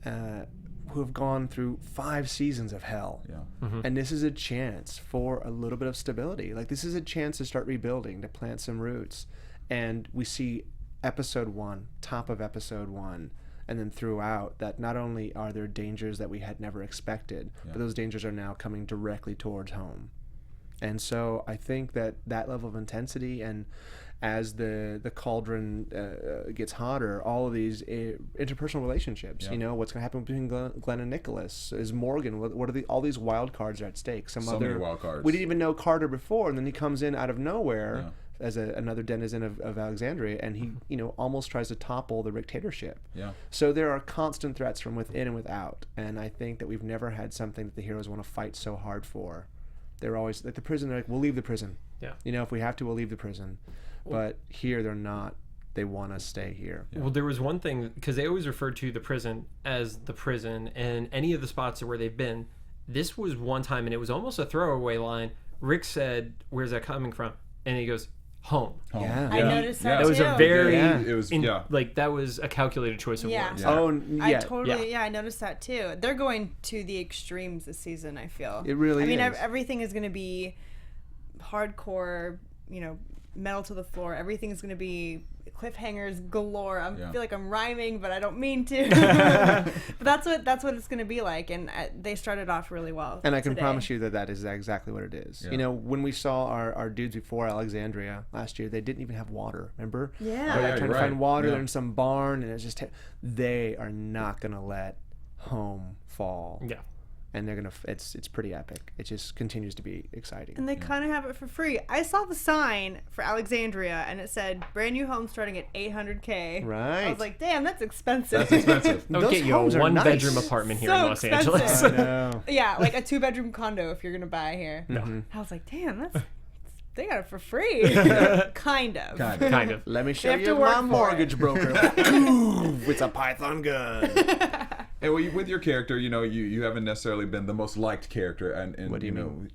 who have gone through 5 seasons of hell. Yeah. And this is a chance for a little bit of stability. Like, this is a chance to start rebuilding, to plant some roots. And we see episode 1, top of episode 1, and then throughout that not only are there dangers that we had never expected, but those dangers are now coming directly towards home. And so I think that level of intensity, and as the cauldron gets hotter, all of these interpersonal relationships, what's going to happen between Glenn and Nicholas? Is Morgan, what are all these wild cards are at stake? So many wild cards. We didn't even know Carter before, and then he comes in out of nowhere as another denizen of Alexandria, and he almost tries to topple the dictatorship. Yeah. So there are constant threats from within and without, and I think that we've never had something that the heroes want to fight so hard for. They're always like the prison. They're like, we'll leave the prison. Yeah. If we have to, we'll leave the prison. but here they're not. They want to stay here. Well, there was one thing, because they always referred to the prison as the prison, and any of the spots where they've been, this was one time, and it was almost a throwaway line. Rick said, "Where's that coming from?" And he goes, "Home." Yeah. I noticed that That was too. a very, It was like that was a calculated choice of words. Oh, I yeah. totally, I noticed that too. They're going to the extremes this season, I feel. It really I mean, is. everything is going to be hardcore, metal to the floor. Everything is going to be cliffhangers galore. I feel like I'm rhyming, but I don't mean to. But that's what it's going to be like, and they started off really well. And I can today. promise you that is exactly what it is. Yeah. When we saw our dudes before Alexandria last year, they didn't even have water. Remember? Yeah. Oh, yeah, Trying to right. find water Yeah. in some barn, and it's just they are not gonna let home fall. Yeah. And they're gonna. It's pretty epic. It just continues to be exciting. And they kind of have it for free. I saw the sign for Alexandria, and it said brand new home starting at $800K. Right. I was like, damn, that's expensive. That's expensive. I'll Those get you a homes are one-bedroom nice. apartment here So in Los expensive. Angeles. I know. Yeah, like a 2-bedroom condo if you're gonna buy here. No. I was like, damn, they got it for free. Kind of. Kind of. Let me show have you to work my for mortgage it. broker. Ooh, it's a Python gun. And with your character, you haven't necessarily been the most liked character, and What do you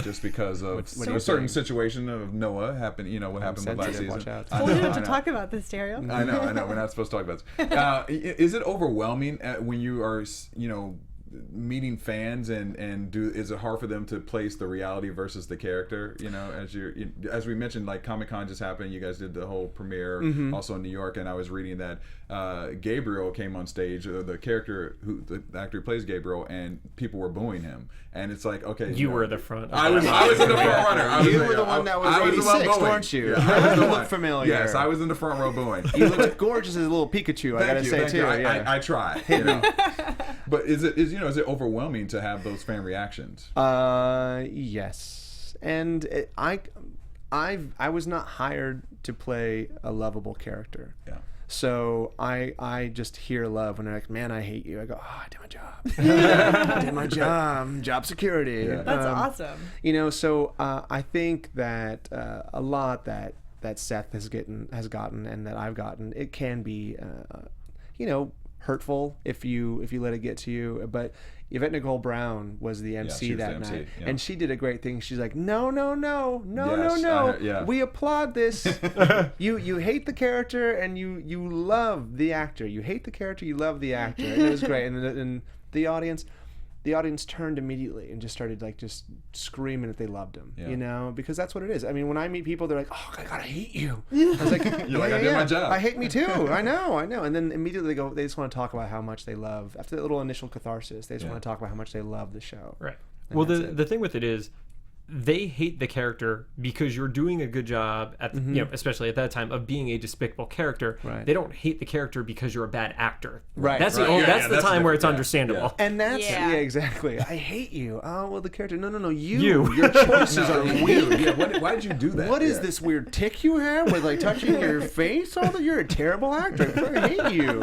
just because of what are you a certain saying? situation of Noah happened. What happened with last sensitive, season. watch out. I Told you know, not to I know. talk about this, Derrial. I know. We're not supposed to talk about this. Is it overwhelming when you are, meeting fans and is it hard for them to place the reality versus the character? As we mentioned, like Comic-Con just happened. You guys did the whole premiere also in New York, and I was reading that Gabriel came on stage, the character the actor who plays Gabriel, and people were booing him. And it's like, okay, You were the front. I was in the front runner. You were the one that was I the one 86, booing. weren't you? Yeah, I was the You one. look familiar. Yes, I was in the front row booing. You look gorgeous as a little Pikachu. I gotta say Thank too. you. Yeah. I try. But is it overwhelming to have those fan reactions? Yes, and I was not hired to play a lovable character. Yeah. So I just hear love when they're like, "Man, I hate you." I go, "Oh, I did my job. I did my job. Job security." Yeah. That's awesome. So I think that a lot that Seth has gotten and that I've gotten, it can be, hurtful if you let it get to you. But Yvette Nicole Brown was the MC she was that the MC, night, yeah. and she did a great thing. She's like, no, yeah. we applaud this. you hate the character and you love the actor. You hate the character, you love the actor, and it was great. And the audience turned immediately and just started just screaming that they loved him. Yeah. Because that's what it is. I mean, when I meet people, they're like, "Oh, I gotta hate you." I was like, You're like, "I did my job." I hate me too. I know. And then immediately they just want to talk about how much they love, after that little initial catharsis, they just want to talk about how much they love the show. Right. And Well, that's the thing with it is, they hate the character because you're doing a good job at especially at that time of being a despicable character. Right. They don't hate the character because you're a bad actor. Right. That's Right. the only, Yeah, that's yeah, the that's time where it's different. understandable. Yeah. And that's Yeah. exactly. I hate you. Oh well, the character. No. You. You. Your choices No, are you. weird. Yeah. Why did you do that? What is Yeah. this weird tick you have with touching your face? All that you're a terrible actor. I fucking hate you.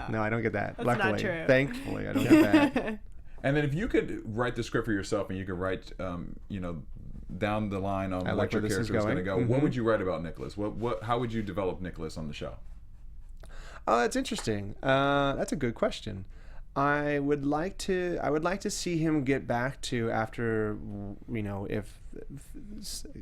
No, I don't get that. That's not Luckily, true. thankfully, I don't get that. And then if you could write the script for yourself and you could write, down the line on I what like your where this is character is going to go, going. what would you write about Nicholas? How would you develop Nicholas on the show? Oh, that's interesting. That's a good question. I would like to see him get back to, after, if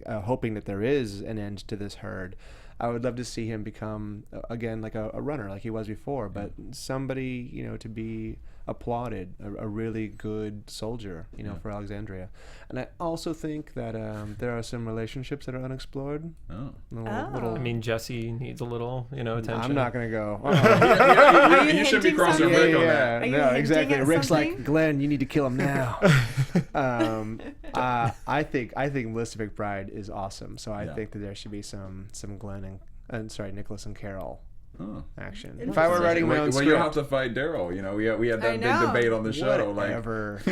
hoping that there is an end to this herd. I would love to see him become again like a runner, like he was before, but somebody to be applauded, a really good soldier, for Alexandria. And I also think that there are some relationships that are unexplored. Oh. I mean, Jesse needs a little, attention. I'm not gonna go. Are You should be hinting crossing something? Rick on Yeah, that. Are you no, hinting exactly. at Rick's something? like, "Glenn, you need to kill him now." I think Melissa McBride is awesome. So I think that there should be some Glenn and Nicholas and Carle action. If I were writing my own script, you have to fight Derrial. You know, we had that big debate on the show. Whatever.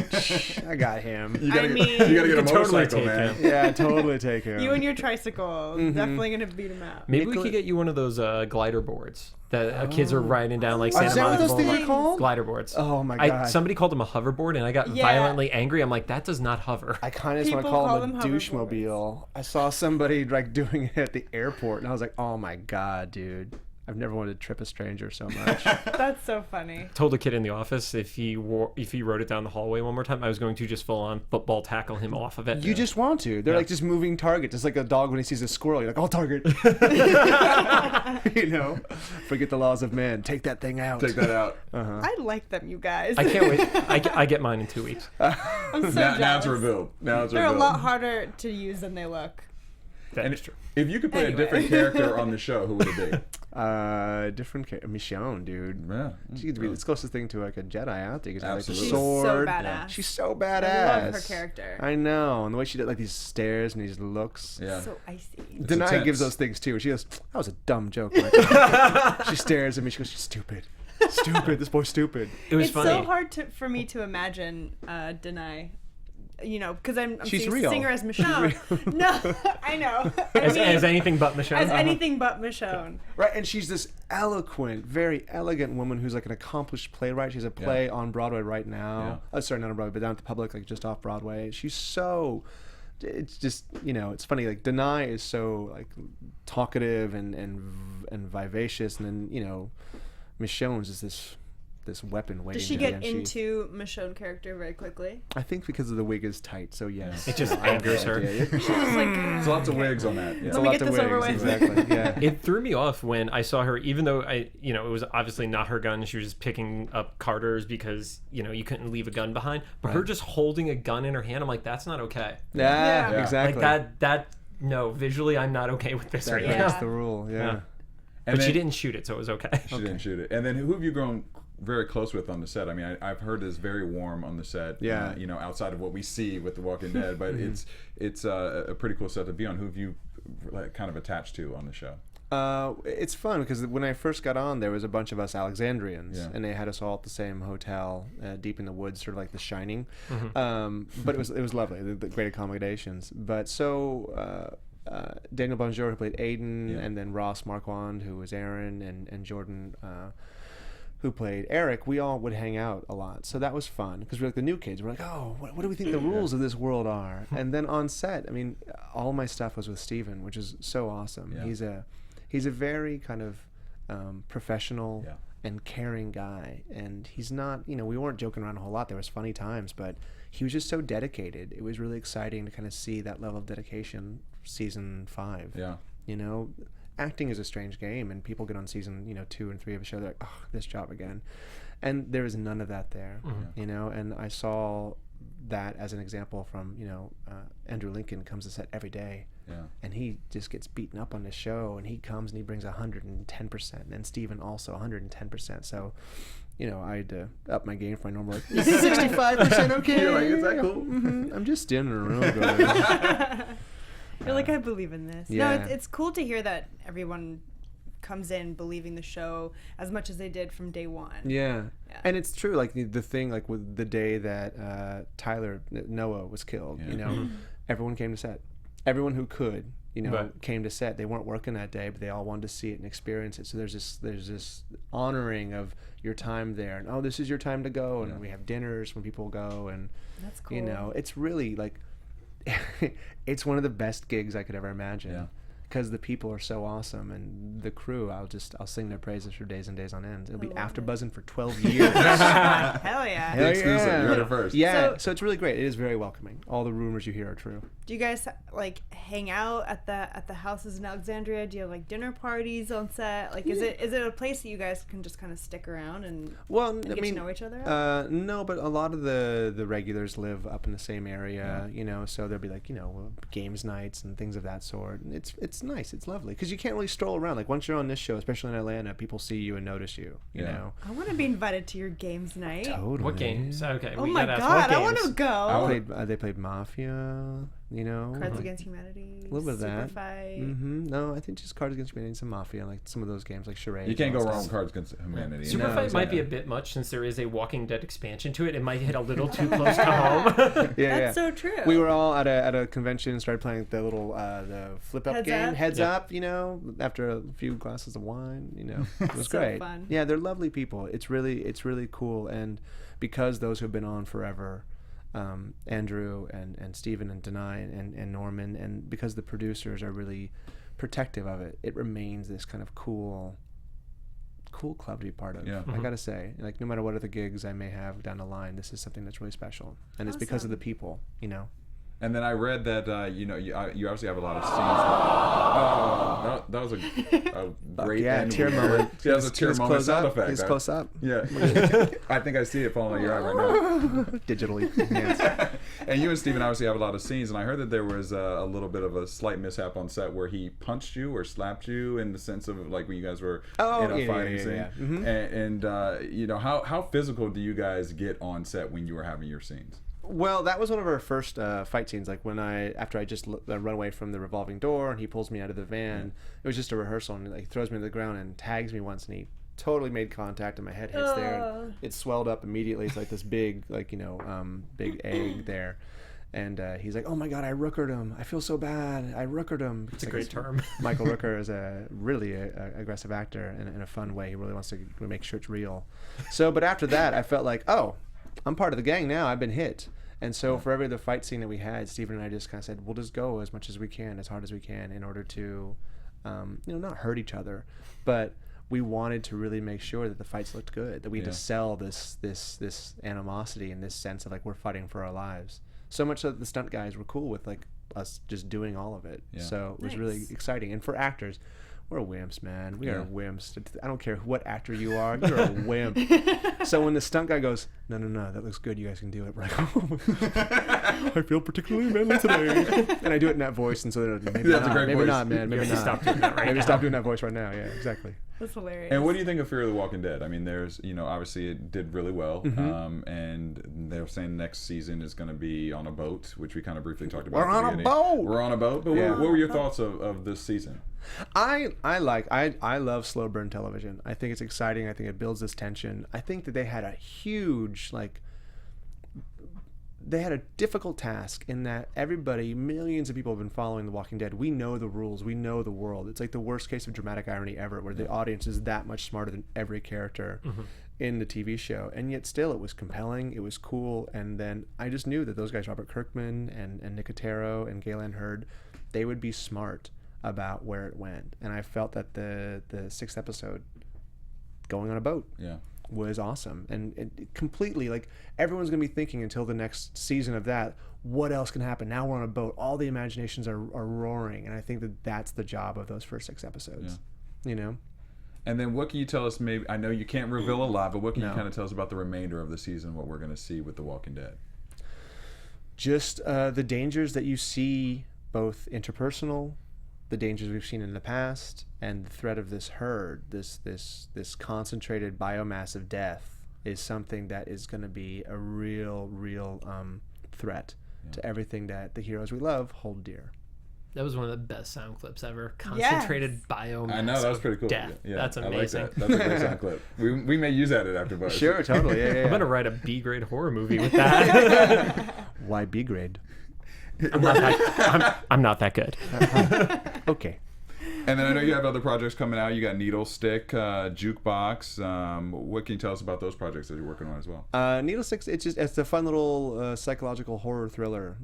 I got him. You gotta get a motorcycle, man. Yeah, totally take him. You and your tricycle, definitely gonna beat him out. Maybe we could get you one of those glider boards that kids are riding down like Santa Is that what Monica those things are called? Glider boards. Oh my god! Somebody called them a hoverboard, and I got violently angry. I'm like, that does not hover. I kind of just want to call them a douche-mobile. I saw somebody like doing it at the airport, and I was like, oh my god, dude. I've never wanted to trip a stranger so much. That's so funny. Told a kid in the office if he rode it down the hallway one more time, I was going to just full on football tackle him off of it. You just want to. They're like just moving targets. It's like a dog when he sees a squirrel. You're like, I'll target. You know, forget the laws of man. Take that thing out. Take that out. I like them, you guys. I can't wait. I get mine in 2 weeks. I'm so now it's revealed. They're a lot harder to use than they look. That is true. If you could play a different character on the show, who would it be? Different character. Michonne, dude. Yeah. She could be the closest thing to like a Jedi out there. Absolutely. Like a sword. She's so badass. She's so badass. I love her character. I know. And the way she did like these stares and these looks. Yeah. So icy. Denai gives those things too. She goes, that was a dumb joke. Michael. She stares at me. She goes, she's stupid. Stupid. This boy's stupid. It was it's funny. so hard for me to imagine Denai. You know, because I'm She's seeing real. Singer as Michonne. No, I know. As anything but Michonne. As anything but Michonne. Right, and she's this eloquent, very elegant woman who's like an accomplished playwright. She has a play on Broadway right now. Sorry, not on Broadway, but down at the Public, like just off Broadway. She's so... It's just, you know, it's funny. Like Denai is so like talkative and vivacious, and then, you know, Michonne's is this weapon waiting. Does she get into Michonne character very quickly? I think because of the wig is tight, so yes. It just angers her. There's lots of wigs on that. Let me get this over with. Exactly. Yeah. It threw me off when I saw her, even though it was obviously not her gun. She was just picking up Carter's because, you couldn't leave a gun behind. But her just holding a gun in her hand, I'm like, that's not okay. Yeah. Exactly. Like no, visually, I'm not okay with this right now. That's the rule, yeah. But she didn't shoot it, so it was okay. She didn't shoot it. And then who have you grown very close with on the set? I mean, I've heard it's very warm on the set. Yeah. Outside of what we see with The Walking Dead, but it's a pretty cool set to be on. Who have you kind of attached to on the show? It's fun because when I first got on, there was a bunch of us Alexandrians, and they had us all at the same hotel, deep in the woods, sort of like The Shining. But it was lovely, the great accommodations. But so. Daniel Bonjour, who played Aiden, and then Ross Marquand, who was Aaron, and Jordan, who played Eric, we all would hang out a lot. So that was fun because we're like the new kids. We're like, oh, what do we think the rules of this world are? And then on set, I mean, all my stuff was with Steven, which is so awesome. Yeah. He's a very kind of professional and caring guy. And he's not, we weren't joking around a whole lot. There was funny times, but he was just so dedicated. It was really exciting to kind of see that level of dedication season 5. Yeah. Acting is a strange game, and people get on season 2 and 3 of a show, they're like, oh, this job again. And there is none of that there. And I saw that as an example from Andrew Lincoln comes to set every day, and he just gets beaten up on this show, and he comes and he brings 110%, and Steven also 110%. So I had to up my game for my normal, like, 65% okay? You're like, is that cool? I'm just standing around going, You're like, I believe in this. Yeah. No, it's cool to hear that everyone comes in believing the show as much as they did from day one. Yeah. And it's true, like the thing, like with the day that Noah was killed, everyone came to set. Everyone who could, came to set. They weren't working that day, but they all wanted to see it and experience it. So there's this honoring of your time there, and this is your time to go, and we have dinners when people go, and that's cool. It's really like it's one of the best gigs I could ever imagine. Because the people are so awesome, and the crew, I'll sing their praises for days and days on end. It'll be AFTERBUZZing for 12 years. Hell yeah. The exclusive. You heard it first. Yeah, so it's really great. It is very welcoming. All the rumors you hear are true. Do you guys hang out at the houses in Alexandria? Do you have dinner parties on set? Is it a place that you guys can just kind of stick around and get to know each other? No, but a lot of the regulars live up in the same area, so there'll be games nights and things of that sort. And it's nice. It's lovely because you can't really stroll around. Like once you're on this show, especially in Atlanta, people see you and notice you. You know. I want to be invited to your games night. Totally. What games? Okay. Oh my god, I want to go. They played Mafia. you know. Cards Against Humanity. A little bit of that. Super Fight. No, I think just Cards Against Humanity and some Mafia, like some of those games, like Charades. You can't go wrong with Cards Against Humanity. Super Fight might be a bit much since there is a Walking Dead expansion to it. It might hit a little too close to home. That's so true. We were all at a convention and started playing the little the flip up game, Heads Up, you know, after a few glasses of wine, you know. It was So great. fun. Yeah, they're lovely people. It's really cool, and because those who've been on forever, Andrew and Stephen and Denai and Norman, and because the producers are really protective of it, it remains this kind of cool club to be part of. I gotta say, like, no matter what other gigs I may have down the line, this is something that's really special, and it's because of the people, you know. And then I read that you know, you obviously have a lot of scenes. That was a great tear moment. Yeah, that was a tear moment sound effect. He's close up. Yeah, I think I see it falling on your eye right now. Digitally. Yes. And you and Steven obviously have a lot of scenes, and I heard that there was a little bit of a slight mishap on set where he punched you or slapped you in the sense of like when you guys were in a fighting scene. Yeah. Mm-hmm. And you know, how physical do you guys get on set when you were having your scenes? Well, that was one of our first fight scenes. Like after I just run away from the revolving door, and he pulls me out of the van. It was just a rehearsal, and he throws me to the ground and tags me once, and he totally made contact, and my head hits there. And it swelled up immediately. It's like this big, like, you know, big egg there. And he's like, "Oh my God, I rookered him. I feel so bad. I rookered him." It's a great term. Michael Rooker is a really aggressive actor in a fun way. He really wants to make sure it's real. So, but after that, I felt like, oh, I'm part of the gang now. I've been hit. And so for every other fight scene that we had, Stephen and I just kind of said, we'll just go as much as we can, as hard as we can, in order to, you know, not hurt each other, but we wanted to really make sure that the fights looked good, that we had to sell this animosity and this sense of like we're fighting for our lives. So much that the stunt guys were cool with like us just doing all of it. Yeah. So it was really exciting. And for actors, we're wimps, man. We are wimps. I don't care what actor you are. You're a wimp. So when the stunt guy goes, no, that looks good. You guys can do it. We're like, oh, I feel particularly manly today. And I do it in that voice. And so they're like, maybe not, man. Maybe not. Stop doing that right maybe now. stop doing that voice right now. Yeah, exactly. That's hilarious. And what do you think of Fear of the Walking Dead? I mean, there's, you know, obviously it did really well. And they're saying next season is going to be on a boat, which we kind of briefly talked about. We're on a boat. We're on a boat. But what were your thoughts of this season? I love slow burn television. I think it's exciting. I think it builds this tension. I think that they had a huge, they had a difficult task in that millions of people have been following The Walking Dead. We know the rules. We know the world. It's like the worst case of dramatic irony ever, where the audience is that much smarter than every character in the TV show. And yet still it was compelling. It was cool. And then I just knew that those guys, Robert Kirkman and Nicotero and Galen Hurd, they would be smart about where it went. And I felt that the 6th episode, going on a boat, was awesome. And it completely, like, everyone's gonna be thinking until the next season of that, what else can happen? Now we're on a boat. All the imaginations are roaring. And I think that that's the job of those first 6 episodes. You know? And then what can you tell us, maybe, I know you can't reveal a lot, but what can you kind of tell us about the remainder of the season, what we're going to see with The Walking Dead? Just the dangers that you see, both interpersonal, the dangers we've seen in the past, and the threat of this herd, this concentrated biomass of death, is something that is going to be a real threat to everything that the heroes we love hold dear. That was one of the best sound clips ever. Concentrated biomass. I know, that was pretty cool. Death. Yeah, that's amazing. I like that. That's a great sound clip. We may use that at AFTERBUZZ. Sure, totally. Yeah. I'm gonna write a B-grade horror movie with that. Why B-grade? I'm not that good. Okay. And then I know you have other projects coming out. You got Needle Stick, Jukebox. What can you tell us about those projects that you're working on as well? Needle Stick, it's a fun little psychological horror thriller.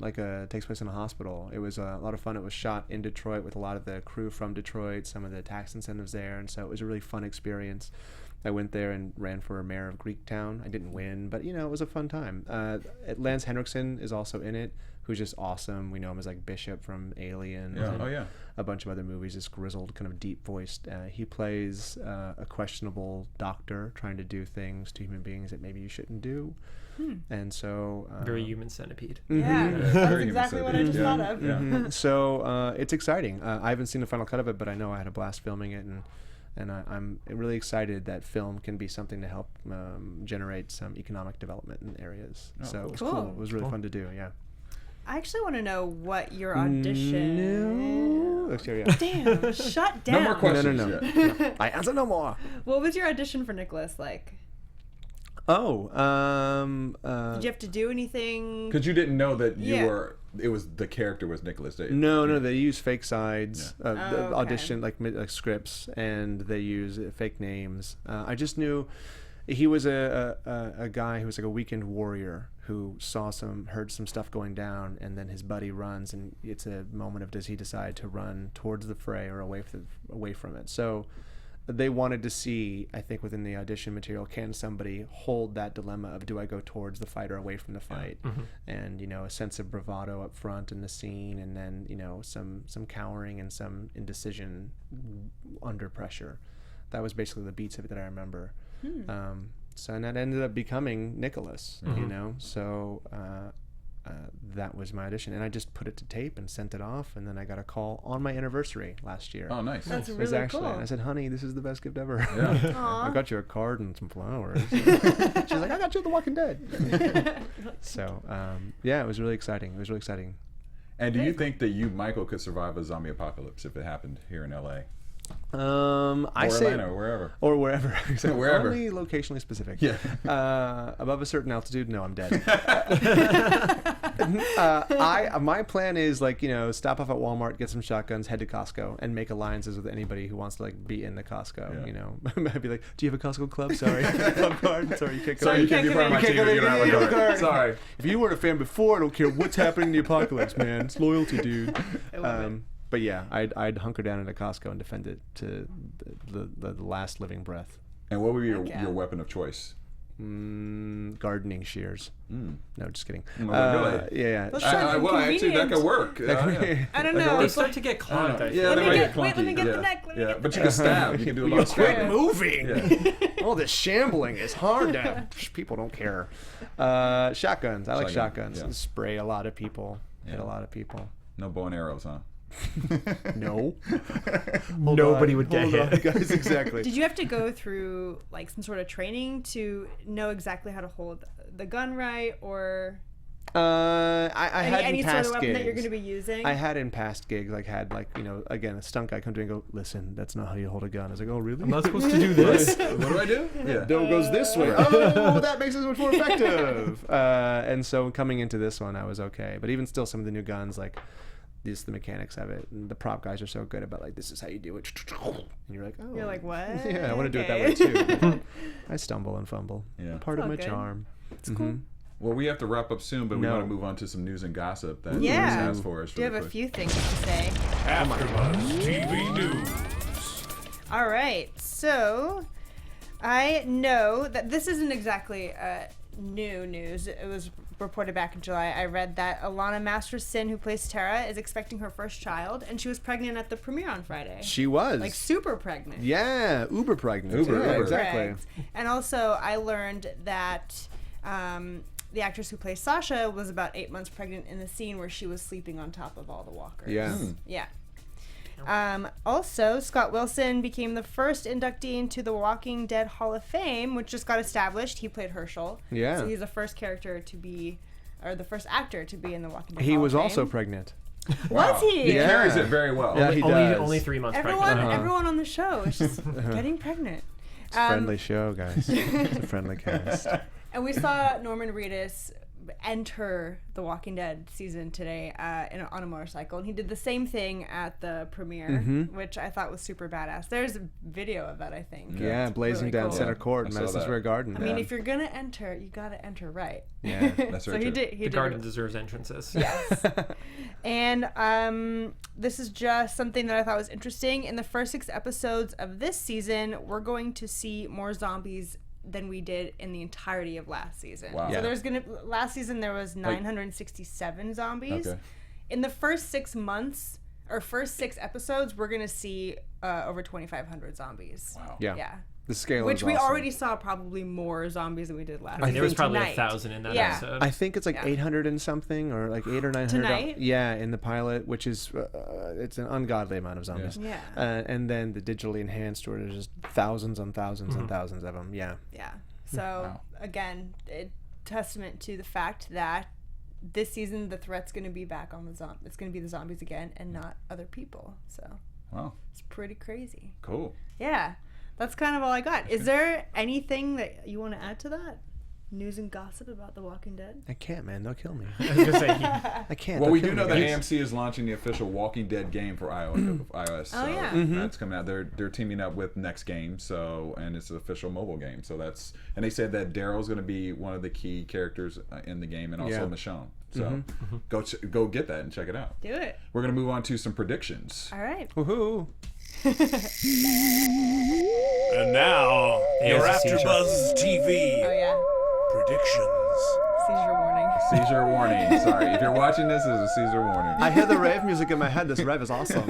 Takes place in a hospital. It was a lot of fun. It was shot in Detroit with a lot of the crew from Detroit. Some of the tax incentives there, and so it was a really fun experience. I went there and ran for mayor of Greektown. I didn't win, but it was a fun time. Lance Henriksen is also in it, who's just awesome. We know him as like Bishop from Alien. A bunch of other movies. This grizzled, kind of deep voiced. He plays a questionable doctor trying to do things to human beings that maybe you shouldn't do. And so very Human Centipede. Yeah, that's exactly what I just thought of. So it's exciting. I haven't seen the final cut of it, but I know I had a blast filming it, and I'm really excited that film can be something to help generate some economic development in areas. So it was cool. It was really fun to do. Yeah. I actually want to know what your audition. No. Okay, yeah. Damn, shut down. No more questions. No. I answer no more. What was your audition for Nicholas like? Oh, Did you have to do anything? Because you didn't know that you were. It was the character was Nicholas. No, they use fake sides, Oh, okay. audition like scripts, and they use fake names. I just knew he was a guy who was like a weekend warrior who heard some stuff going down, and then his buddy runs, and it's a moment of does he decide to run towards the fray or away from it. So they wanted to see, I think, within the audition material, can somebody hold that dilemma of do I go towards the fight or away from the fight? And, a sense of bravado up front in the scene, and then, some cowering and some indecision under pressure. That was basically the beats of it that I remember. And that ended up becoming Nicholas, so that was my audition, and I just put it to tape and sent it off, and then I got a call on my anniversary last year. Oh, nice. That's It was really actually, cool. and I said, honey, this is the best gift ever. Yeah. I got you a card and some flowers. She's like, I got you The Walking Dead. So, it was really exciting. And do you think that you, Michael, could survive a zombie apocalypse if it happened here in LA? I say Atlanta, or wherever. Or wherever. Wherever. Only locationally specific. Yeah. Above a certain altitude, no, I'm dead. My plan is stop off at Walmart, get some shotguns, head to Costco, and make alliances with anybody who wants to be in the Costco. Yeah. I'd be like, do you have a Costco club? Sorry, club card. Sorry, you can't go. Sorry, you can't be part of my team if you don't have a card. Sorry. If you weren't a fan before, I don't care what's happening in the apocalypse, man. It's loyalty, dude. But yeah, I'd hunker down at a Costco and defend it to the last living breath. And what would be your weapon of choice? Gardening shears. No, just kidding. Go ahead. Yeah. That's Well, actually, that could work. I don't know. They start to get clogged. I feel. Yeah, Let they me might get- get wait, let me clunky. get the Yeah. neck, let me Yeah, get but you can stab. You can do a lot of stabbing. Moving. All this shambling is hard to. People don't care. Shotguns. I like shotguns. Yeah. Spray a lot of people. Hit a lot of people. No bow and arrows, huh? No. Nobody would get hit. Guys, exactly. Did you have to go through some sort of training to know exactly how to hold the gun right, or I had any in sort past of weapon gigs. that you're going to be using? I had in past gigs, again, a stunt guy come to me and go, listen, that's not how you hold a gun. I was like, oh, really? I'm not supposed to do this. What do I do? Yeah. No, it goes this way. Oh, that makes it much more effective. And so coming into this one, I was okay. But even still, some of the new guns, just the mechanics of it, and the prop guys are so good about this is how you do it. And you're like, oh. You're like, what? Yeah, I want to do it that way too. I stumble and fumble. Yeah. Part of all my good. charm. It's cool. Well, we have to wrap up soon, but we No. want to move on to some news and gossip that Yeah. Joyce has for us. Do you have really a quick. few things to say? AFTERBUZZ TV News. All right. So I know that this isn't exactly new news. It was reported back in July. I read that Alana Masterson, who plays Tara, is expecting her first child, and she was pregnant at the premiere on Friday. She was. Super pregnant. Yeah, uber pregnant. Uber, yeah, uber. exactly. Correct. And also, I learned that the actress who plays Sasha was about 8 months pregnant in the scene where she was sleeping on top of all the walkers. Yeah. Yeah. Also, Scott Wilson became the first inductee into the Walking Dead Hall of Fame, which just got established. He played Herschel. Yeah. So he's the first character to be, or the first actor to be in the Walking Dead He Hall was of also Fame. pregnant. Was he? He Yeah. carries it very well. Yeah, he does. Only 3 months Everyone, pregnant. everyone on the show is just getting pregnant. It's a friendly show, guys. It's a friendly cast. And we saw Norman Reedus enter The Walking Dead season today on a motorcycle, and he did the same thing at the premiere, which I thought was super badass. There's a video of that, I think. Yeah, blazing Really down cool. center court I in saw Madison that. Square Garden. I mean, if you're gonna enter, you gotta enter right. Yeah, that's So very he true. did. He The did. garden deserves entrances. Yes. And this is just something that I thought was interesting. In the first 6 episodes of this season, we're going to see more zombies than we did in the entirety of last season. Wow. So Yeah. there's last season there was 967 zombies. Okay. In the first 6 months or first 6 episodes, we're gonna see over 2,500 zombies. Wow. yeah. Yeah. The scale Which is we awesome. already saw probably more zombies than we did last I mean, there was season probably tonight. 1,000 in that Yeah. episode. I think it's like Yeah. 800 and something, or like 800 or 900. Tonight? Yeah, in the pilot, which is it's an ungodly amount of zombies. Yeah. And then the digitally enhanced, where there's just thousands and thousands and thousands of them. Yeah. Yeah. So again, testament to the fact that this season the threat's going to be back on the it's going to be the zombies again and not other people. So wow, it's pretty crazy. Cool. Yeah, that's kind of all I got. Is there anything that you want to add to that? News and gossip about The Walking Dead? I can't, man. They'll kill me. I was gonna say, I can't. Well, we do know that AMC is launching the official Walking Dead game for iOS. Oh, So yeah. that's coming out. They're teaming up with Next Game, and it's an official mobile game. So and they said that Daryl's going to be one of the key characters in the game, and also Michonne. So go get that and check it out. Do it. We're going to move on to some predictions. All right. Woohoo! And now, your AfterBuzz TV Oh, yeah. predictions. Seizure warning. Seizure warning. Sorry, if you're watching this, it's a seizure warning. I hear the rave music in my head. This rave is awesome.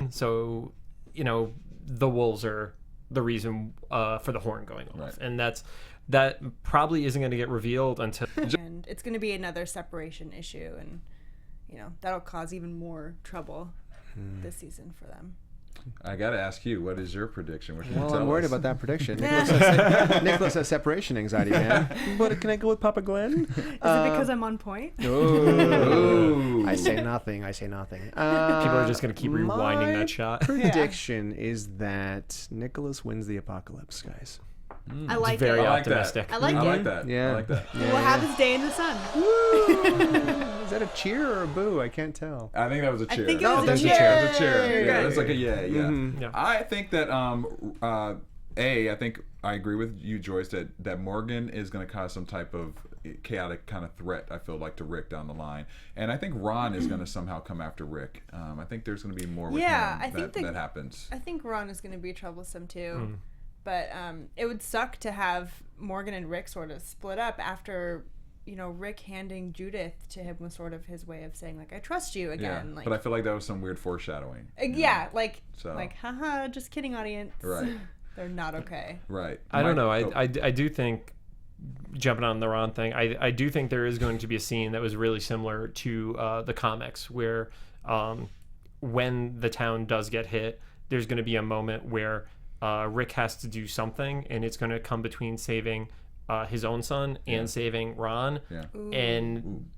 So, the wolves are the reason for the horn going off, Right. and that probably isn't going to get revealed until. And it's going to be another separation issue, and that'll cause even more trouble this season for them. I got to ask you, what is your prediction? What can you Well, tell I'm worried us? about that prediction. Nicholas has separation anxiety, man. But can I go with Papa Glenn? Is it because I'm on point? Ooh. I say nothing. People are just going to keep rewinding that shot. Prediction is that Nicholas wins the apocalypse, guys. I like It's very it. optimistic. I like I it. like that. Yeah. I like that. We'll have his day in the sun. Is that a cheer or a boo? I can't tell. I think that was a cheer. think it was a that's cheer. It was a cheer. Yay. Yeah, it's like a yeah. Yeah. I think that I think I agree with you, Joyce, that Morgan is going to cause some type of chaotic kind of threat, I feel like, to Rick down the line. And I think Ron is going to somehow come after Rick. I think there's going to be more with him I think that happens. I think Ron is going to be troublesome too. But it would suck to have Morgan and Rick sort of split up after, Rick handing Judith to him was sort of his way of saying, like, I trust you again. Yeah, Like, but I feel like that was some weird foreshadowing. Haha, just kidding, audience. Right. They're not okay. Right. I don't know. I do think, jumping on the Ron thing, I do think there is going to be a scene that was really similar to the comics where when the town does get hit, there's going to be a moment where Rick has to do something, and it's going to come between saving his own son and saving Ron. Yeah. And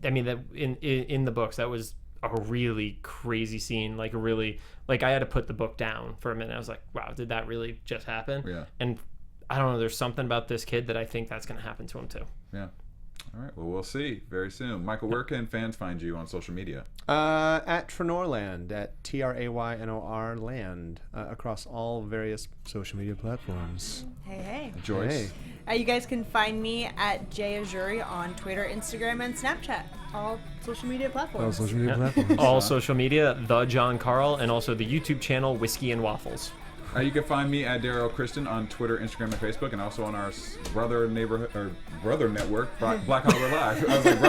I mean, that in the books, that was a really crazy scene. Like I had to put the book down for a minute. I was like, wow, did that really just happen? Yeah. And I don't know, there's something about this kid that I think that's going to happen to him too. Yeah. All right. Well, we'll see very soon. Michael, where can fans find you on social media? At Traynorland, at TRAYNOR land, across all various social media platforms. Hey. Joyce. Hey. You guys can find me at Joyce Ajouri on Twitter, Instagram, and Snapchat. All social media platforms. All social media platforms. All social media, The John Carle, and also the YouTube channel Whiskey and Waffles. You can find me at Derrial Christon on Twitter, Instagram, and Facebook, and also on our brother network, Black Hollywood Live. I was like,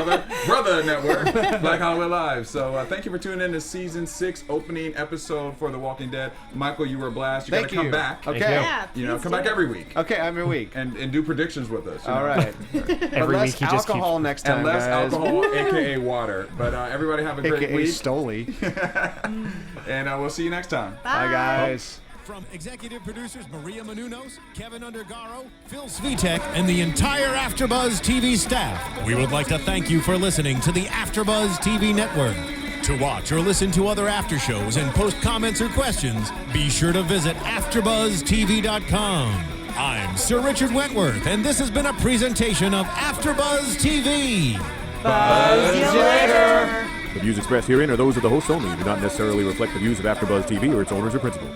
brother network, Black Hollywood Live. So thank you for tuning in to season 6 opening episode for The Walking Dead. Michael, you were a blast. You got to come back. Okay. Yeah, Come back every week. Okay, every week. And do predictions with us. All right. Every less week he just alcohol next time, And less guys. alcohol, aka water. But everybody have a great AKA week. Stoli. And we'll see you next time. Bye, guys. From executive producers Maria Menounos, Kevin Undergaro, Phil Svitek, and the entire AfterBuzz TV staff, we would like to thank you for listening to the AfterBuzz TV network. To watch or listen to other after shows and post comments or questions, be sure to visit AfterBuzzTV.com. I'm Sir Richard Wentworth, and this has been a presentation of AfterBuzz TV. Buzz you later. The views expressed herein are those of the hosts only and do not necessarily reflect the views of AfterBuzz TV or its owners or principals.